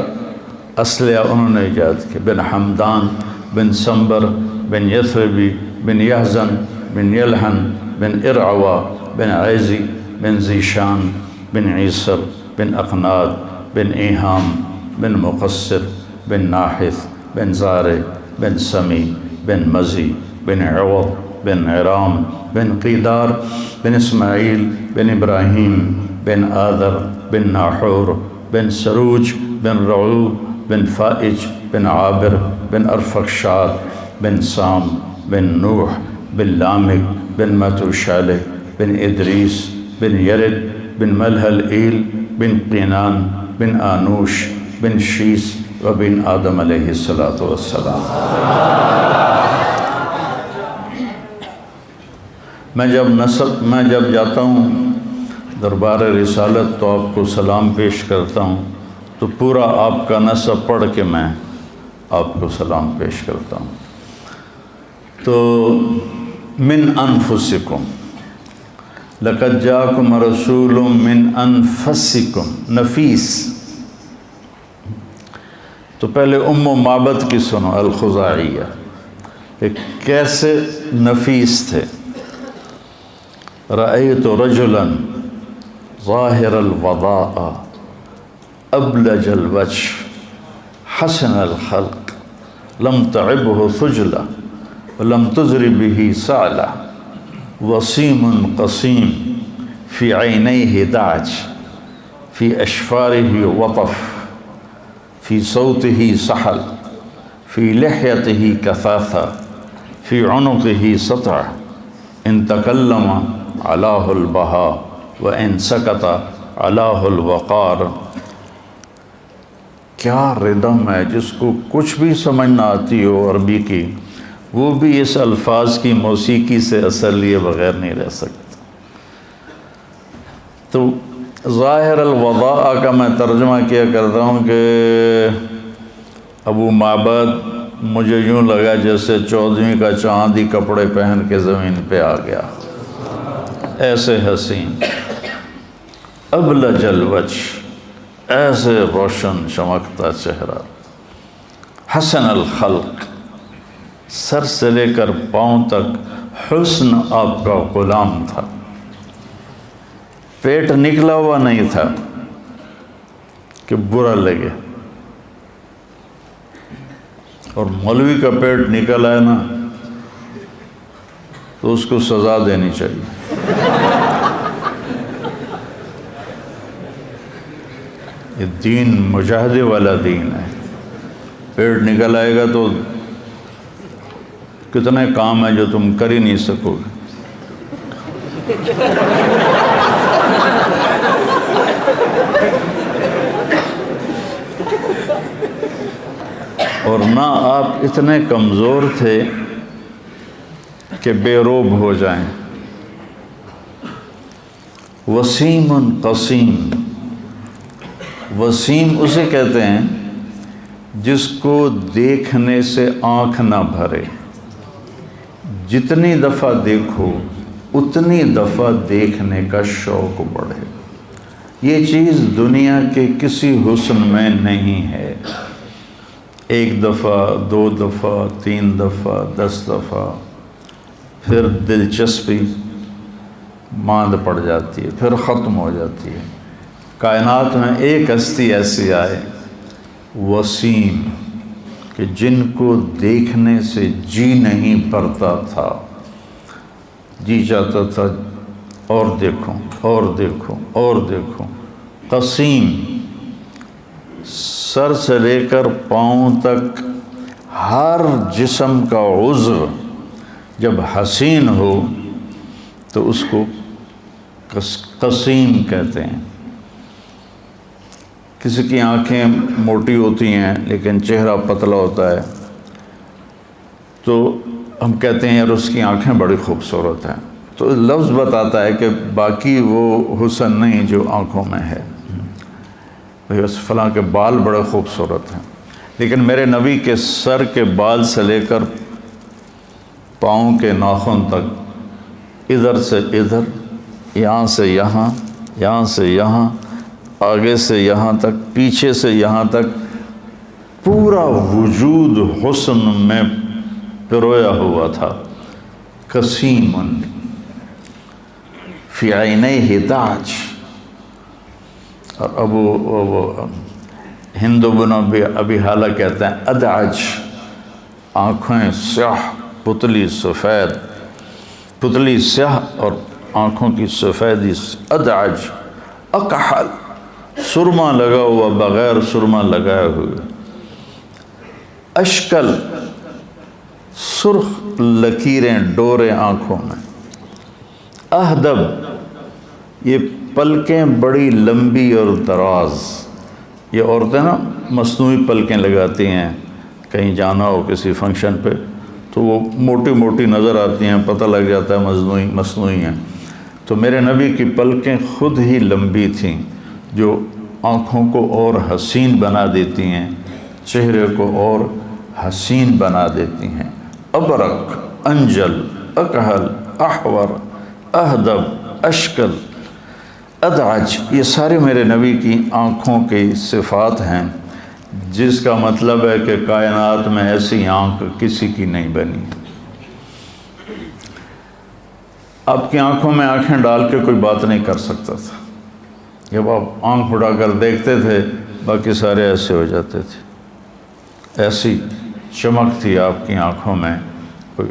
اسلحہ انہوں نے ایجاد کیا، بن حمدان بن سمبر بن یثربی بن یحزن بن یلحن بن ارعوا بن عیزی بن ذیشان بن عیسر بن اقناد بن ایہام بن مقصر بن ناحث بن زارع بن سمی بن مزی بن عوض بن عرام بن قیدار بن اسماعیل بن ابراہیم بن آذر بن ناحور بن سروج بن رعو بن فائج بن عابر بن ارفخشاد بن سام بن نوح بن لامک بن متوشالح بن ادریس بن یرد بن ملحلئیل بن قینان بن آنوش بن شیس و بن آدم علیہ السلام۔ میں جب جاتا ہوں دربار رسالت تو آپ کو سلام پیش کرتا ہوں، تو پورا آپ کا نسب پڑھ کے میں آپ کو سلام پیش کرتا ہوں۔ تو من انفسکم لقد جاءکم رسول من انفسکم، نفیس۔ تو پہلے ام معبد کی سنو، الخزاعیہ، کہ کیسے نفیس تھے۔ رأیت رجلا ظاہر الوضاء ابلج الوجه حسن الخلق لم تعبه ثجلة ولم تزر به سعلة وسيم قصيم في عينيه دعج في أشفاره وطف في صوته سحل في لحيته كثاثة في عنقه سطع إن تكلم علاه البهاء وإن سكت علاه الوقار۔ کیا ردم ہے، جس کو کچھ بھی سمجھ نہ آتی ہو عربی کی، وہ بھی اس الفاظ کی موسیقی سے اثر لیے بغیر نہیں رہ سکتا۔ تو ظاہر الوضاء کا میں ترجمہ کیا کرتا ہوں کہ ابو معبد مجھے یوں لگا جیسے 14ویں کا چاند ہی کپڑے پہن کے زمین پہ آ گیا، ایسے حسین، ابلج الوجہ، ایسے روشن چمکتا چہرہ، حسن الخلق، سر سے لے کر پاؤں تک حسن آپ کا غلام تھا، پیٹ نکلا ہوا نہیں تھا کہ برا لگے۔ اور مولوی کا پیٹ نکل آئے نا تو اس کو سزا دینی چاہیے۔ یہ دین مجاہدے والا دین ہے، پیٹ نکل آئے گا تو کتنے کام ہیں جو تم کر ہی نہیں سکو گے۔ اور نہ آپ اتنے کمزور تھے کہ بے روب ہو جائیں۔ وسیم قسیم، وسیم اسے کہتے ہیں جس کو دیکھنے سے آنکھ نہ بھرے، جتنی دفعہ دیکھو اتنی دفعہ دیکھنے کا شوق بڑھے۔ یہ چیز دنیا کے کسی حسن میں نہیں ہے۔ ایک دفعہ، 2 دفعہ، 3 دفعہ، 10 دفعہ، پھر دلچسپی ماند پڑ جاتی ہے، پھر ختم ہو جاتی ہے۔ کائنات میں ایک ہستی ایسی آئے، وسیم، کہ جن کو دیکھنے سے جی نہیں بھرتا تھا، جی چاہتا تھا اور دیکھوں اور دیکھوں اور دیکھوں۔ قسیم، سر سے لے کر پاؤں تک ہر جسم کا عضو جب حسین ہو تو اس کو قسیم کہتے ہیں۔ کسی کی آنکھیں موٹی ہوتی ہیں لیکن چہرہ پتلا ہوتا ہے تو ہم کہتے ہیں یار اس کی آنکھیں بڑی خوبصورت ہیں، تو لفظ بتاتا ہے کہ باقی وہ حسن نہیں جو آنکھوں میں ہے۔ بس فلاں کے بال بڑے خوبصورت ہیں، لیکن میرے نبی کے سر کے بال سے لے کر پاؤں کے ناخن تک، ادھر سے ادھر، یہاں سے یہاں، یہاں سے یہاں، آگے سے یہاں تک، پیچھے سے یہاں تک پورا وجود حسن میں پرویا ہوا تھا. کسیم فی عینیہ داج. اور ہند بن ابی حالہ کہتے ہیں ادعج، آنکھیں سیاہ، پتلی سفید، پتلی سیاہ اور آنکھوں کی سفیدی. ادعج اکحل، سرما لگا ہوا بغیر سرما لگائے ہوئے. اشکل، سرخ لکیریں ڈوریں آنکھوں میں. اہدب، یہ پلکیں بڑی لمبی اور دراز. یہ عورتیں نا مصنوعی پلکیں لگاتی ہیں، کہیں جانا ہو کسی فنکشن پہ تو وہ موٹی موٹی نظر آتی ہیں، پتہ لگ جاتا ہے مصنوعی ہیں. تو میرے نبی کی پلکیں خود ہی لمبی تھیں جو آنکھوں کو اور حسین بنا دیتی ہیں، چہرے کو اور حسین بنا دیتی ہیں. ابرق، انجل، اکحل، احور، اہدب، اشکل، ادعج، یہ سارے میرے نبی کی آنکھوں کی صفات ہیں، جس کا مطلب ہے کہ کائنات میں ایسی آنکھ کسی کی نہیں بنی. آپ کی آنکھوں میں آنکھیں ڈال کے کوئی بات نہیں کر سکتا تھا. جب آپ آنکھ اٹھا کر دیکھتے تھے باقی سارے ایسے ہو جاتے تھے. ایسی چمک تھی آپ کی آنکھوں میں، کوئی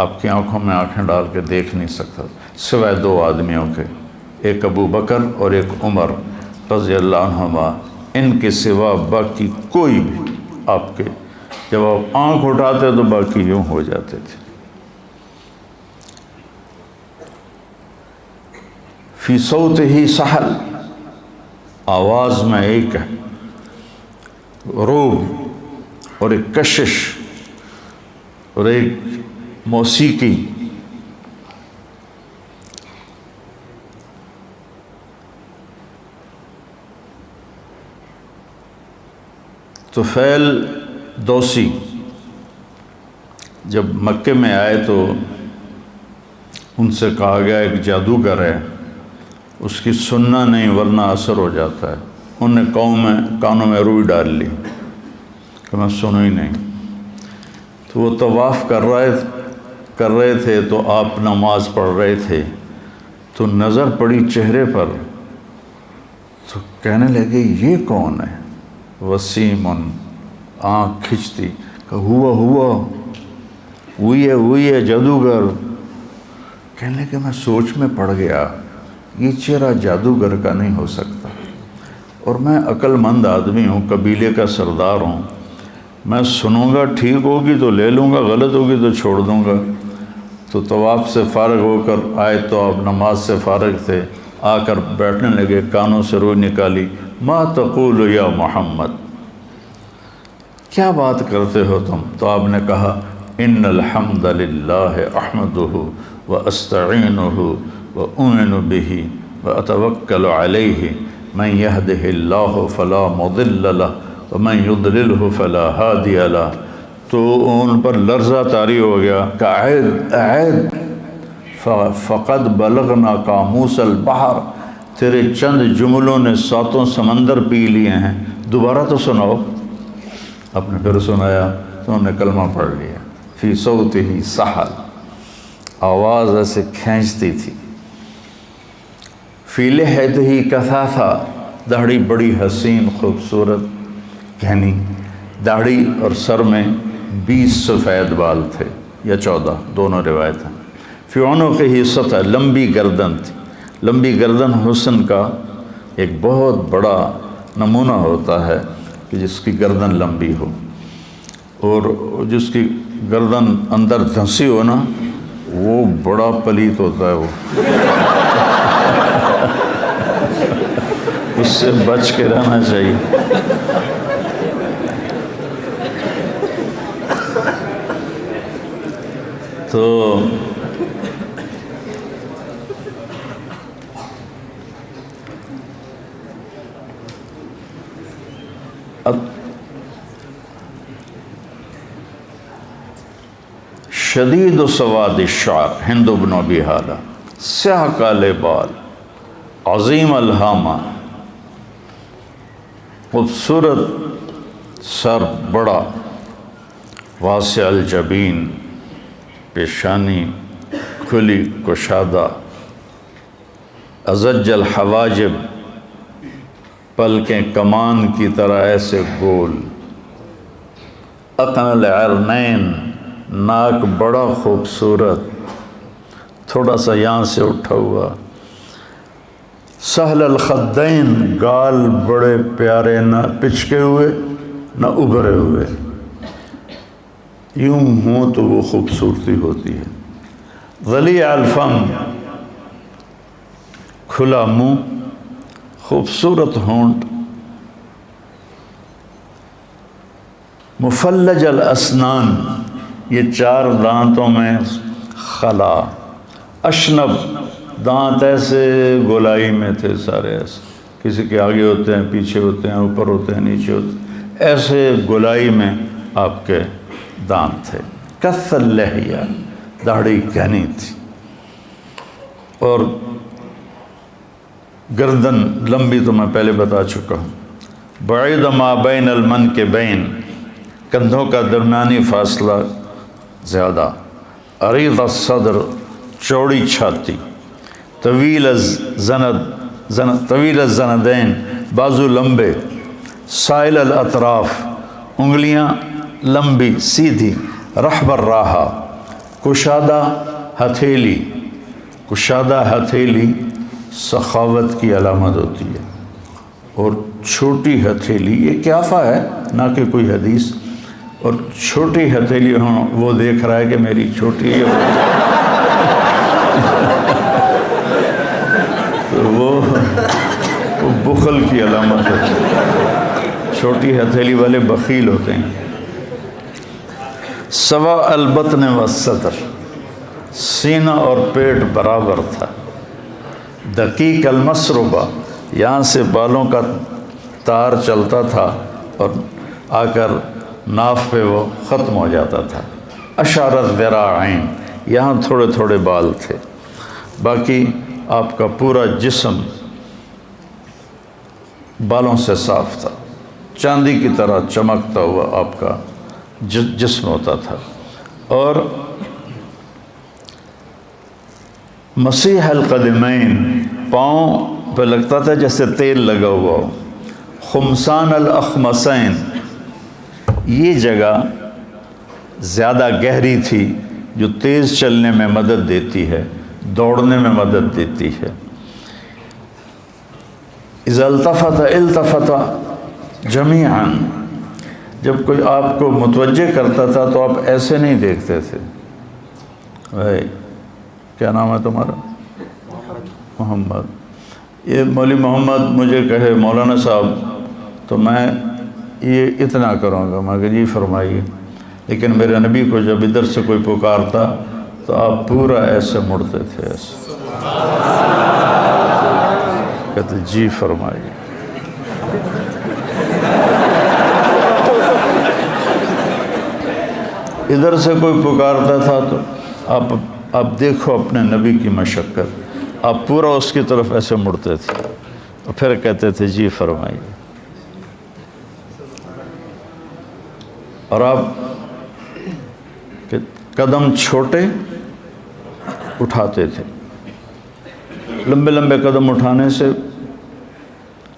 آپ کی آنکھوں میں آنکھیں ڈال کے دیکھ نہیں سکتا سوائے دو آدمیوں کے، ایک ابو بکر اور ایک عمر رضی اللہ عنہما. ان کے سوا باقی کوئی بھی آپ کے جب آپ آنکھ اٹھاتے تو باقی یوں ہو جاتے تھے. فی صوت ہی سحل، آواز میں ایک روح اور ایک کشش اور ایک موسیقی. طفیل دوسی جب مکے میں آئے تو ان سے کہا گیا ایک جادوگر ہے، اس کی سننا نہیں ورنہ اثر ہو جاتا ہے. ان نے کانوں میں روئی ڈال لی کہ میں سنوں ہی نہیں. تو وہ طواف کر رہے تھے تو آپ نماز پڑھ رہے تھے تو نظر پڑی چہرے پر، تو کہنے لگے یہ کون ہے؟ وسیم، آنکھ کھنچتی کہ ہوئی ہے جادوگر. کہنے لگے میں سوچ میں پڑ گیا یہ چہرہ جادوگر کا نہیں ہو سکتا، اور میں عقل مند آدمی ہوں، قبیلے کا سردار ہوں، میں سنوں گا ٹھیک ہوگی تو لے لوں گا، غلط ہوگی تو چھوڑ دوں گا. تو طواف سے فارغ ہو کر آئے تو آپ نماز سے فارغ تھے، آ کر بیٹھنے لگے، کانوں سے روئی نکالی. ما تقول یا محمد، کیا بات کرتے ہو تم؟ تو آپ نے کہا ان الحمد للہ احمدہ واستعینہ واؤمن بہ واتوکل علیہ من یہدہ اللہ فلا مضل لہ ومن یضللہ فلا ہادی لہ. تو ان پر لرزہ طاری ہو گیا کہ اعد فقد بلغنا قاموس البحر، تیرے چند جملوں نے ساتوں سمندر پی لیے ہیں، دوبارہ تو سناؤ. آپ نے پھر سنایا تو انہوں نے کلمہ پڑھ لیا. فی صوت ہی سحل، آواز ایسے کھینچتی تھی. فی لحیت ہی کثافہ، داڑھی بڑی حسین خوبصورت گھنی داڑھی، اور سر میں 20 سفید بال تھے یا 14، دونوں روایت ہیں. فی عنق ہی سطح، لمبی گردن تھی. لمبی گردن حسن کا ایک بہت بڑا نمونہ ہوتا ہے کہ جس کی گردن لمبی ہو، اور جس کی گردن اندر دھنسی ہو نا وہ بڑا پلیت ہوتا ہے. وہ اس سے بچ کے رہنا چاہیے. تو شدید سواد الشعر، ہند بن ابی حالہ، سیاہ کالے بال، عظیم الہامہ، خوبصورت سر بڑا، واسع الجبین، پیشانی کھلی کشادہ، ازج الحواجب، پلکیں کمان کی طرح ایسے گول، اقن العرنین، ناک بڑا خوبصورت، تھوڑا سا یہاں سے اٹھا ہوا، سہل الخدین، گال بڑے پیارے، نہ پچکے ہوئے نہ ابھرے ہوئے، یوں ہوں تو وہ خوبصورتی ہوتی ہے، ضلیع الفم، کھلا منہ، خوبصورت ہونٹ، مفلج الاسنان، یہ 4 دانتوں میں خلا، اشنب، دانت ایسے گولائی میں تھے سارے، ایسے کسی کے آگے ہوتے ہیں، پیچھے ہوتے ہیں، اوپر ہوتے ہیں، نیچے ہوتے ہیں، ایسے گولائی میں آپ کے دانت تھے، کث اللحیہ، داڑھی گھنی تھی، اور گردن لمبی تو میں پہلے بتا چکا ہوں، بعید ما بین المنکبین، کندھوں کا درمیانی فاصلہ زیادہ، عریض الصدر، چوڑی چھاتی، طویل الزندین، بازو لمبے، سائل الاطراف، انگلیاں لمبی سیدھی، رحب الراحہ، کشادہ ہتھیلی، کشادہ ہتھیلی سخاوت کی علامت ہوتی ہے، اور چھوٹی ہتھیلی یہ قیافہ ہے نہ کہ کوئی حدیث، اور چھوٹی ہتھیلی وہ دیکھ رہا ہے کہ میری چھوٹی ہے، تو وہ بخل کی علامت ہے، چھوٹی ہتھیلی والے بخیل ہوتے ہیں، سوا البطن والصدر، سینہ اور پیٹ برابر تھا، دقیق المسربہ، یہاں سے بالوں کا تار چلتا تھا اور آ کر ناف پہ وہ ختم ہو جاتا تھا، اشارت ذراعین، یہاں تھوڑے تھوڑے بال تھے، باقی آپ کا پورا جسم بالوں سے صاف تھا، چاندی کی طرح چمکتا ہوا آپ کا جسم ہوتا تھا، اور مسیح القدمین، پاؤں پہ لگتا تھا جیسے تیل لگا ہوا ہو، خمسان الاخمسین، یہ جگہ زیادہ گہری تھی جو تیز چلنے میں مدد دیتی ہے، دوڑنے میں مدد دیتی ہے، اذا التفت التفت جمیعا، جب کوئی آپ کو متوجہ کرتا تھا تو آپ ایسے نہیں دیکھتے تھے، بھائی کیا نام ہے تمہارا؟ محمد، یہ مولوی محمد مجھے کہے مولانا صاحب تو میں یہ اتنا کروں گا، میں کہ جی فرمائیے، لیکن میرے نبی کو جب ادھر سے کوئی پکارتا تو آپ پورا ایسے مڑتے تھے، ایسے کہتے جی فرمائیے، ادھر سے کوئی پکارتا تھا تو آپ دیکھو اپنے نبی کی مشقت، آپ پورا اس کی طرف ایسے مڑتے تھے اور پھر کہتے تھے جی فرمائیے، اور آپ قدم چھوٹے اٹھاتے تھے، لمبے لمبے قدم اٹھانے سے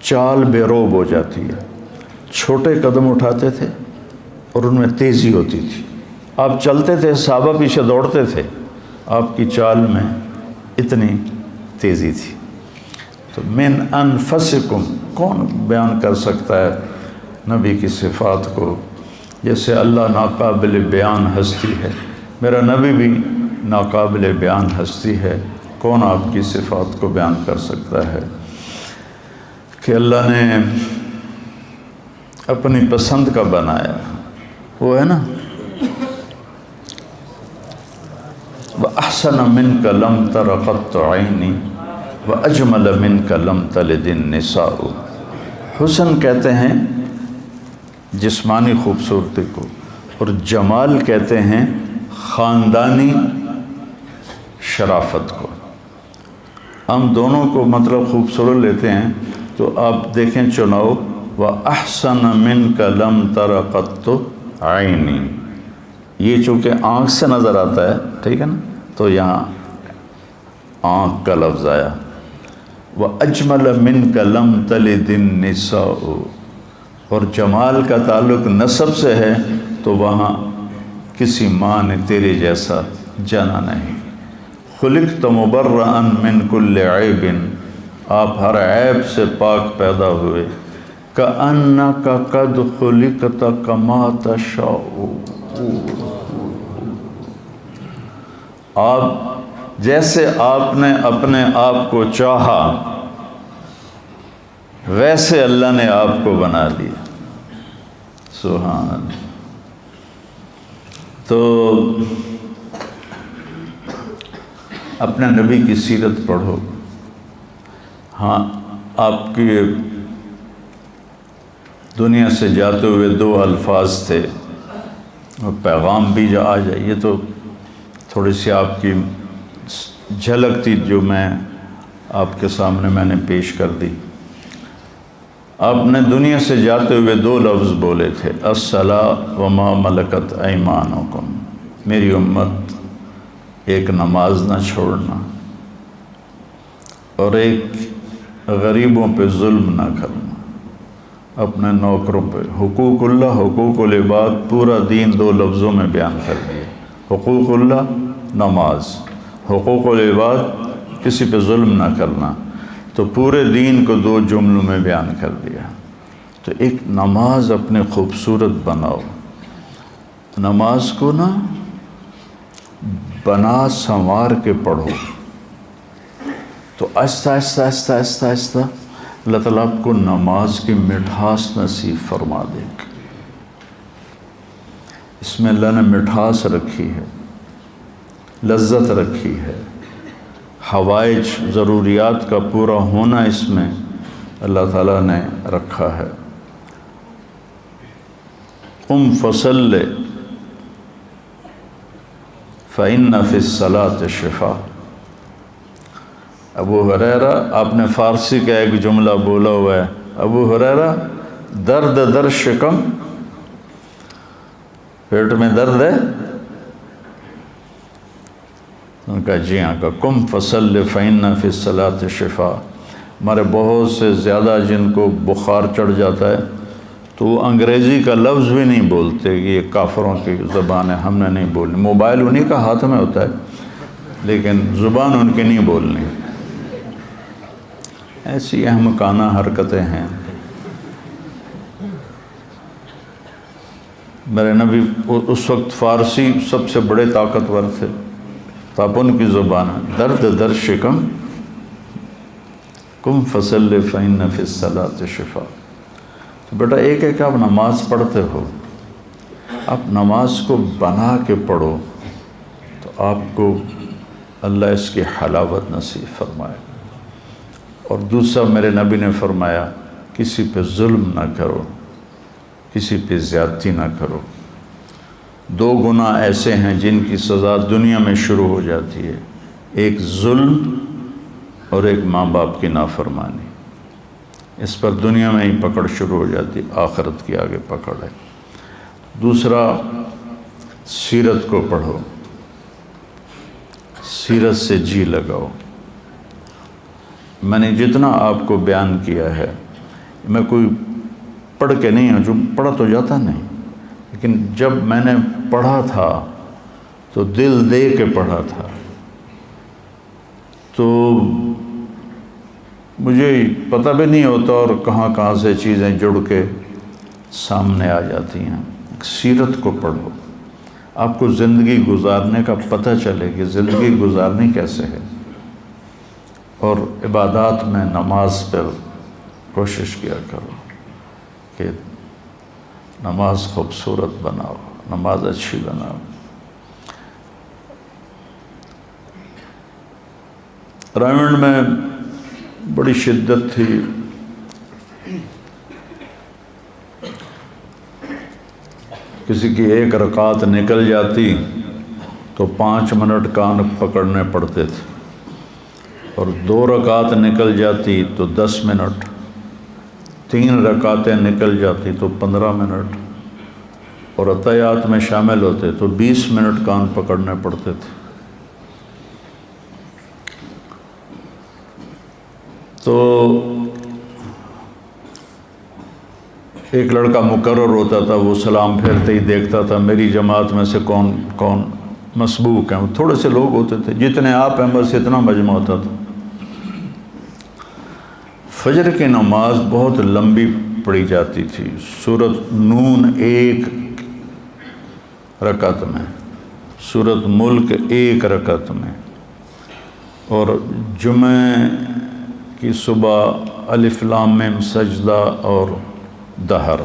چال بے روب ہو جاتی ہے، چھوٹے قدم اٹھاتے تھے اور ان میں تیزی ہوتی تھی، آپ چلتے تھے صحابہ پیچھے دوڑتے تھے، آپ کی چال میں اتنی تیزی تھی، تو من انفسکم، کون بیان کر سکتا ہے نبی کی صفات کو، جیسے اللہ ناقابل بیان ہستی ہے، میرا نبی بھی ناقابل بیان ہستی ہے، کون آپ کی صفات کو بیان کر سکتا ہے کہ اللہ نے اپنی پسند کا بنایا، وہ ہے نا وَأَحْسَنَ مِنْكَ لَمْ تَرَ قَطُّ عَيْنِي وَأَجْمَلَ مِنْكَ لَمْ تَلِدِ النِّسَاءُ، حسن کہتے ہیں جسمانی خوبصورتی کو، اور جمال کہتے ہیں خاندانی شرافت کو، ہم دونوں کو مطلب خوبصورت لیتے ہیں، تو آپ دیکھیں چناؤ وَأَحْسَنَ مِنْكَ لَمْ تَرَ قَطُّ عَيْنِي، یہ چونکہ آنکھ سے نظر آتا ہے، ٹھیک ہے نا، تو یہاں آنکھ کا لفظ آیا۔ وَأَجْمَلَ مِنْكَ لَمْ تَلِدِ النِّسَاءُ، اور جمال کا تعلق نسب سے ہے تو وہاں کسی ماں نے تیرے جیسا جنا نہیں۔ خلقت مبرأ من کل عیب، آپ ہر عیب سے پاک پیدا ہوئے۔ کأنک قد خلقت کما تشاء، آپ جیسے آپ نے اپنے آپ کو چاہا ویسے اللہ نے آپ کو بنا لیا۔ سبحان اللہ۔ تو اپنے نبی کی سیرت پڑھو۔ ہاں، آپ کی دنیا سے جاتے ہوئے 2 الفاظ تھے، اور پیغام بھی آ جائے، یہ تو تھوڑی سی آپ کی جھلک تھی جو میں آپ کے سامنے میں نے پیش کر دی۔ آپ نے دنیا سے جاتے ہوئے 2 لفظ بولے تھے، الصلاۃ وما ملکت ایمانکم، میری امت ایک نماز نہ چھوڑنا، اور ایک غریبوں پہ ظلم نہ کرنا، اپنے نوکروں پہ۔ حقوق اللہ، حقوق العباد، پورا دین 2 لفظوں میں بیان کر دیا۔ حقوق اللہ نماز، حقوق العباد کسی پہ ظلم نہ کرنا، تو پورے دین کو 2 جملوں میں بیان کر دیا۔ تو ایک نماز اپنے خوبصورت بناؤ، نماز کو نا بنا سنوار کے پڑھو، تو آہستہ آہستہ آہستہ آہستہ آہستہ اللہ تعالیٰ آپ کو نماز کی مٹھاس نصیب فرما دے گا۔ اس میں اللہ نے مٹھاس رکھی ہے، لذت رکھی ہے، حوائج ضروریات کا پورا ہونا اس میں اللہ تعالیٰ نے رکھا ہے۔ قم فصل فإن فی الصلاۃ شفاء۔ ابو ہریرہ، آپ نے فارسی کا ایک جملہ بولا ہوا ہے، ابو ہریرہ درد در شکم، پیٹ میں درد ہے؟ ان کا جی ہاں، کا قم فصل فإن فی الصلاۃ شفاء۔ ہمارے بہت سے زیادہ جن کو بخار چڑھ جاتا ہے تو وہ انگریزی کا لفظ بھی نہیں بولتے، یہ کافروں کی زبان ہے، ہم نے نہیں بولنی۔ موبائل انہی کا ہاتھ میں ہوتا ہے لیکن زبان ان کی نہیں بولنی۔ ایسی احمقانہ حرکتیں ہیں۔ میرے نبی اس وقت فارسی سب سے بڑے طاقتور تھے، تو اب ان کی زبان ہے، درد در شکم، قم فصل فإن فی الصلاۃ شفاء۔ تو بیٹا ایک ایک آپ نماز پڑھتے ہو، آپ نماز کو بنا کے پڑھو تو آپ کو اللہ اس کی حلاوت نصیب فرمائے۔ اور دوسرا میرے نبی نے فرمایا، کسی پہ ظلم نہ کرو، کسی پہ زیادتی نہ کرو۔ 2 گناہ ایسے ہیں جن کی سزا دنیا میں شروع ہو جاتی ہے، ایک ظلم اور ایک ماں باپ کی نافرمانی۔ اس پر دنیا میں ہی پکڑ شروع ہو جاتی، آخرت کی آگے پکڑ ہے۔ دوسرا، سیرت کو پڑھو، سیرت سے جی لگاؤ۔ میں نے جتنا آپ کو بیان کیا ہے، میں کوئی پڑھ کے نہیں ہوں، جو پڑھا تو جاتا نہیں، لیکن جب میں نے پڑھا تھا تو دل دے کے پڑھا تھا، تو مجھے پتہ بھی نہیں ہوتا اور کہاں کہاں سے چیزیں جڑ کے سامنے آ جاتی ہیں۔ سیرت کو پڑھو، آپ کو زندگی گزارنے کا پتہ چلے کہ زندگی گزارنی کیسے ہے۔ اور عبادات میں نماز پر کوشش کیا کرو کہ نماز خوبصورت بناؤ، نماز اچھی بناؤ۔ رائمنڈ میں بڑی شدت تھی، کسی کی 1 رکعت نکل جاتی تو 5 منٹ کان پکڑنے پڑتے تھے، اور 2 رکعت نکل جاتی تو 10 منٹ، 3 رکعتیں نکل جاتی تو 15 منٹ، اور عطیات میں شامل ہوتے تو 20 منٹ کان پکڑنے پڑتے تھے۔ تو ایک لڑکا مقرر ہوتا تھا، وہ سلام پھیرتے ہی دیکھتا تھا میری جماعت میں سے کون کون مسبوق ہیں۔ تھوڑے سے لوگ ہوتے تھے، جتنے آپ ہیں بس اتنا مجمع ہوتا تھا۔ فجر کی نماز بہت لمبی پڑھی جاتی تھی، سورۃ نون 1 رکعت میں، سورۃ ملک 1 رکعت میں، اور جمعہ کی صبح الف لام میم سجدہ اور دہر۔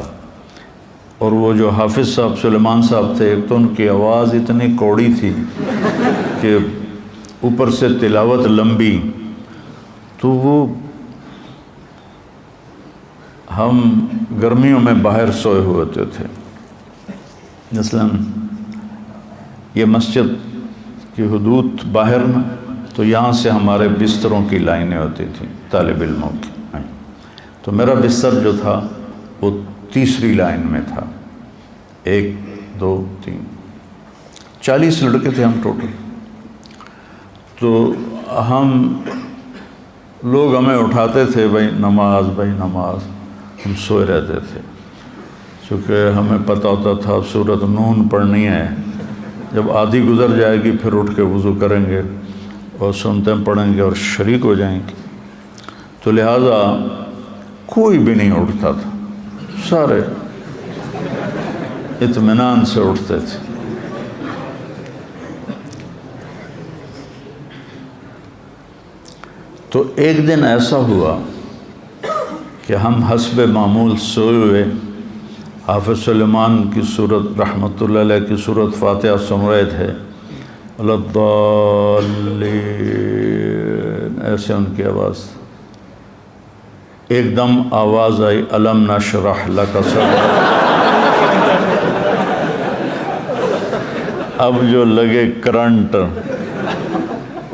اور وہ جو حافظ صاحب سلیمان صاحب تھے، ایک تو ان کی آواز اتنی کوڑی تھی کہ اوپر سے تلاوت لمبی، تو وہ ہم گرمیوں میں باہر سوئے ہوتے تھے۔ مثلاً یہ مسجد کی حدود باہر میں، تو یہاں سے ہمارے بستروں کی لائنیں ہوتی تھیں طالب علموں کی، تو میرا بستر جو تھا وہ 3ری لائن میں تھا، 1 2 3 40 لڑکے تھے ہم ٹوٹل۔ تو لوگ ہمیں اٹھاتے تھے، بھائی نماز، بھائی نماز، ہم سوئے رہتے تھے، چونکہ ہمیں پتہ ہوتا تھا اب سورۃ نون پڑھنی ہے، جب آدھی گزر جائے گی پھر اٹھ کے وضو کریں گے اور سنتیں پڑھیں گے اور شریک ہو جائیں گے۔ تو لہٰذا کوئی بھی نہیں اٹھتا تھا، سارے اطمینان سے اٹھتے تھے۔ تو ایک دن ایسا ہوا کہ ہم حسب معمول سوئے ہوئے، حافظ سلیمان کی سورت رحمۃ اللہ علیہ کی سورت فاتحہ سن رہے تھے، الضالین ایسے ان کی آواز، ایک دم آواز آئی الم نشرح لک صدرک۔ اب جو لگے کرنٹ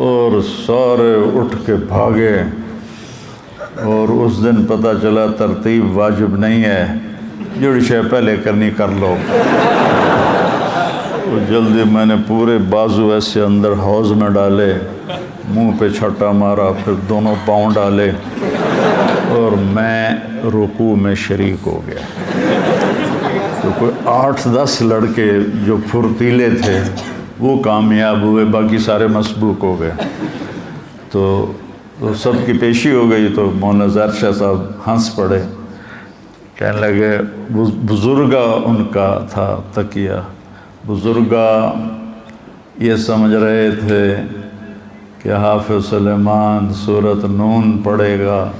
اور سارے اٹھ کے بھاگے، اور اس دن پتہ چلا ترتیب واجب نہیں ہے، جو شے پہلے کرنی کر لو۔ جلدی میں نے پورے بازو ایسے اندر حوض میں ڈالے، منہ پہ چھٹا مارا، پھر دونوں پاؤں ڈالے، اور میں رکوع میں شریک ہو گیا۔ تو کوئی 8-10 لڑکے جو پھرتیلے تھے وہ کامیاب ہوئے، باقی سارے مسبوق ہو گئے۔ تو سب کی پیشی ہو گئی، تو مولانا ظاہر شاہ صاحب ہنس پڑے، کہنے لگے بزرگا ان کا تھا تکیہ، بزرگا یہ سمجھ رہے تھے کہ حافظ سلیمان سورۃ نون پڑھے گا،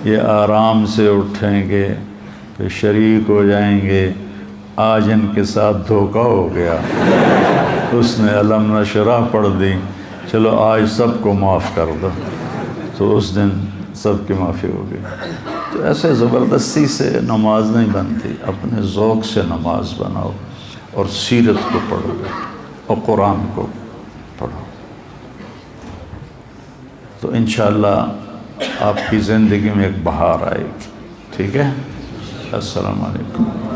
یہ آرام سے اٹھیں گے، پھر شریک ہو جائیں گے، آج ان کے ساتھ دھوکہ ہو گیا، اس نے الم نشرح پڑھ دی، چلو آج سب کو معاف کر دو۔ تو اس دن سب کی معافی ہو گئی۔ تو ایسے زبردستی سے نماز نہیں بنتی، اپنے ذوق سے نماز بناؤ، اور سیرت کو پڑھو اور قرآن کو پڑھو، تو انشاءاللہ آپ کی زندگی میں ایک بہار آئے گی۔ ٹھیک ہے، السلام علیکم۔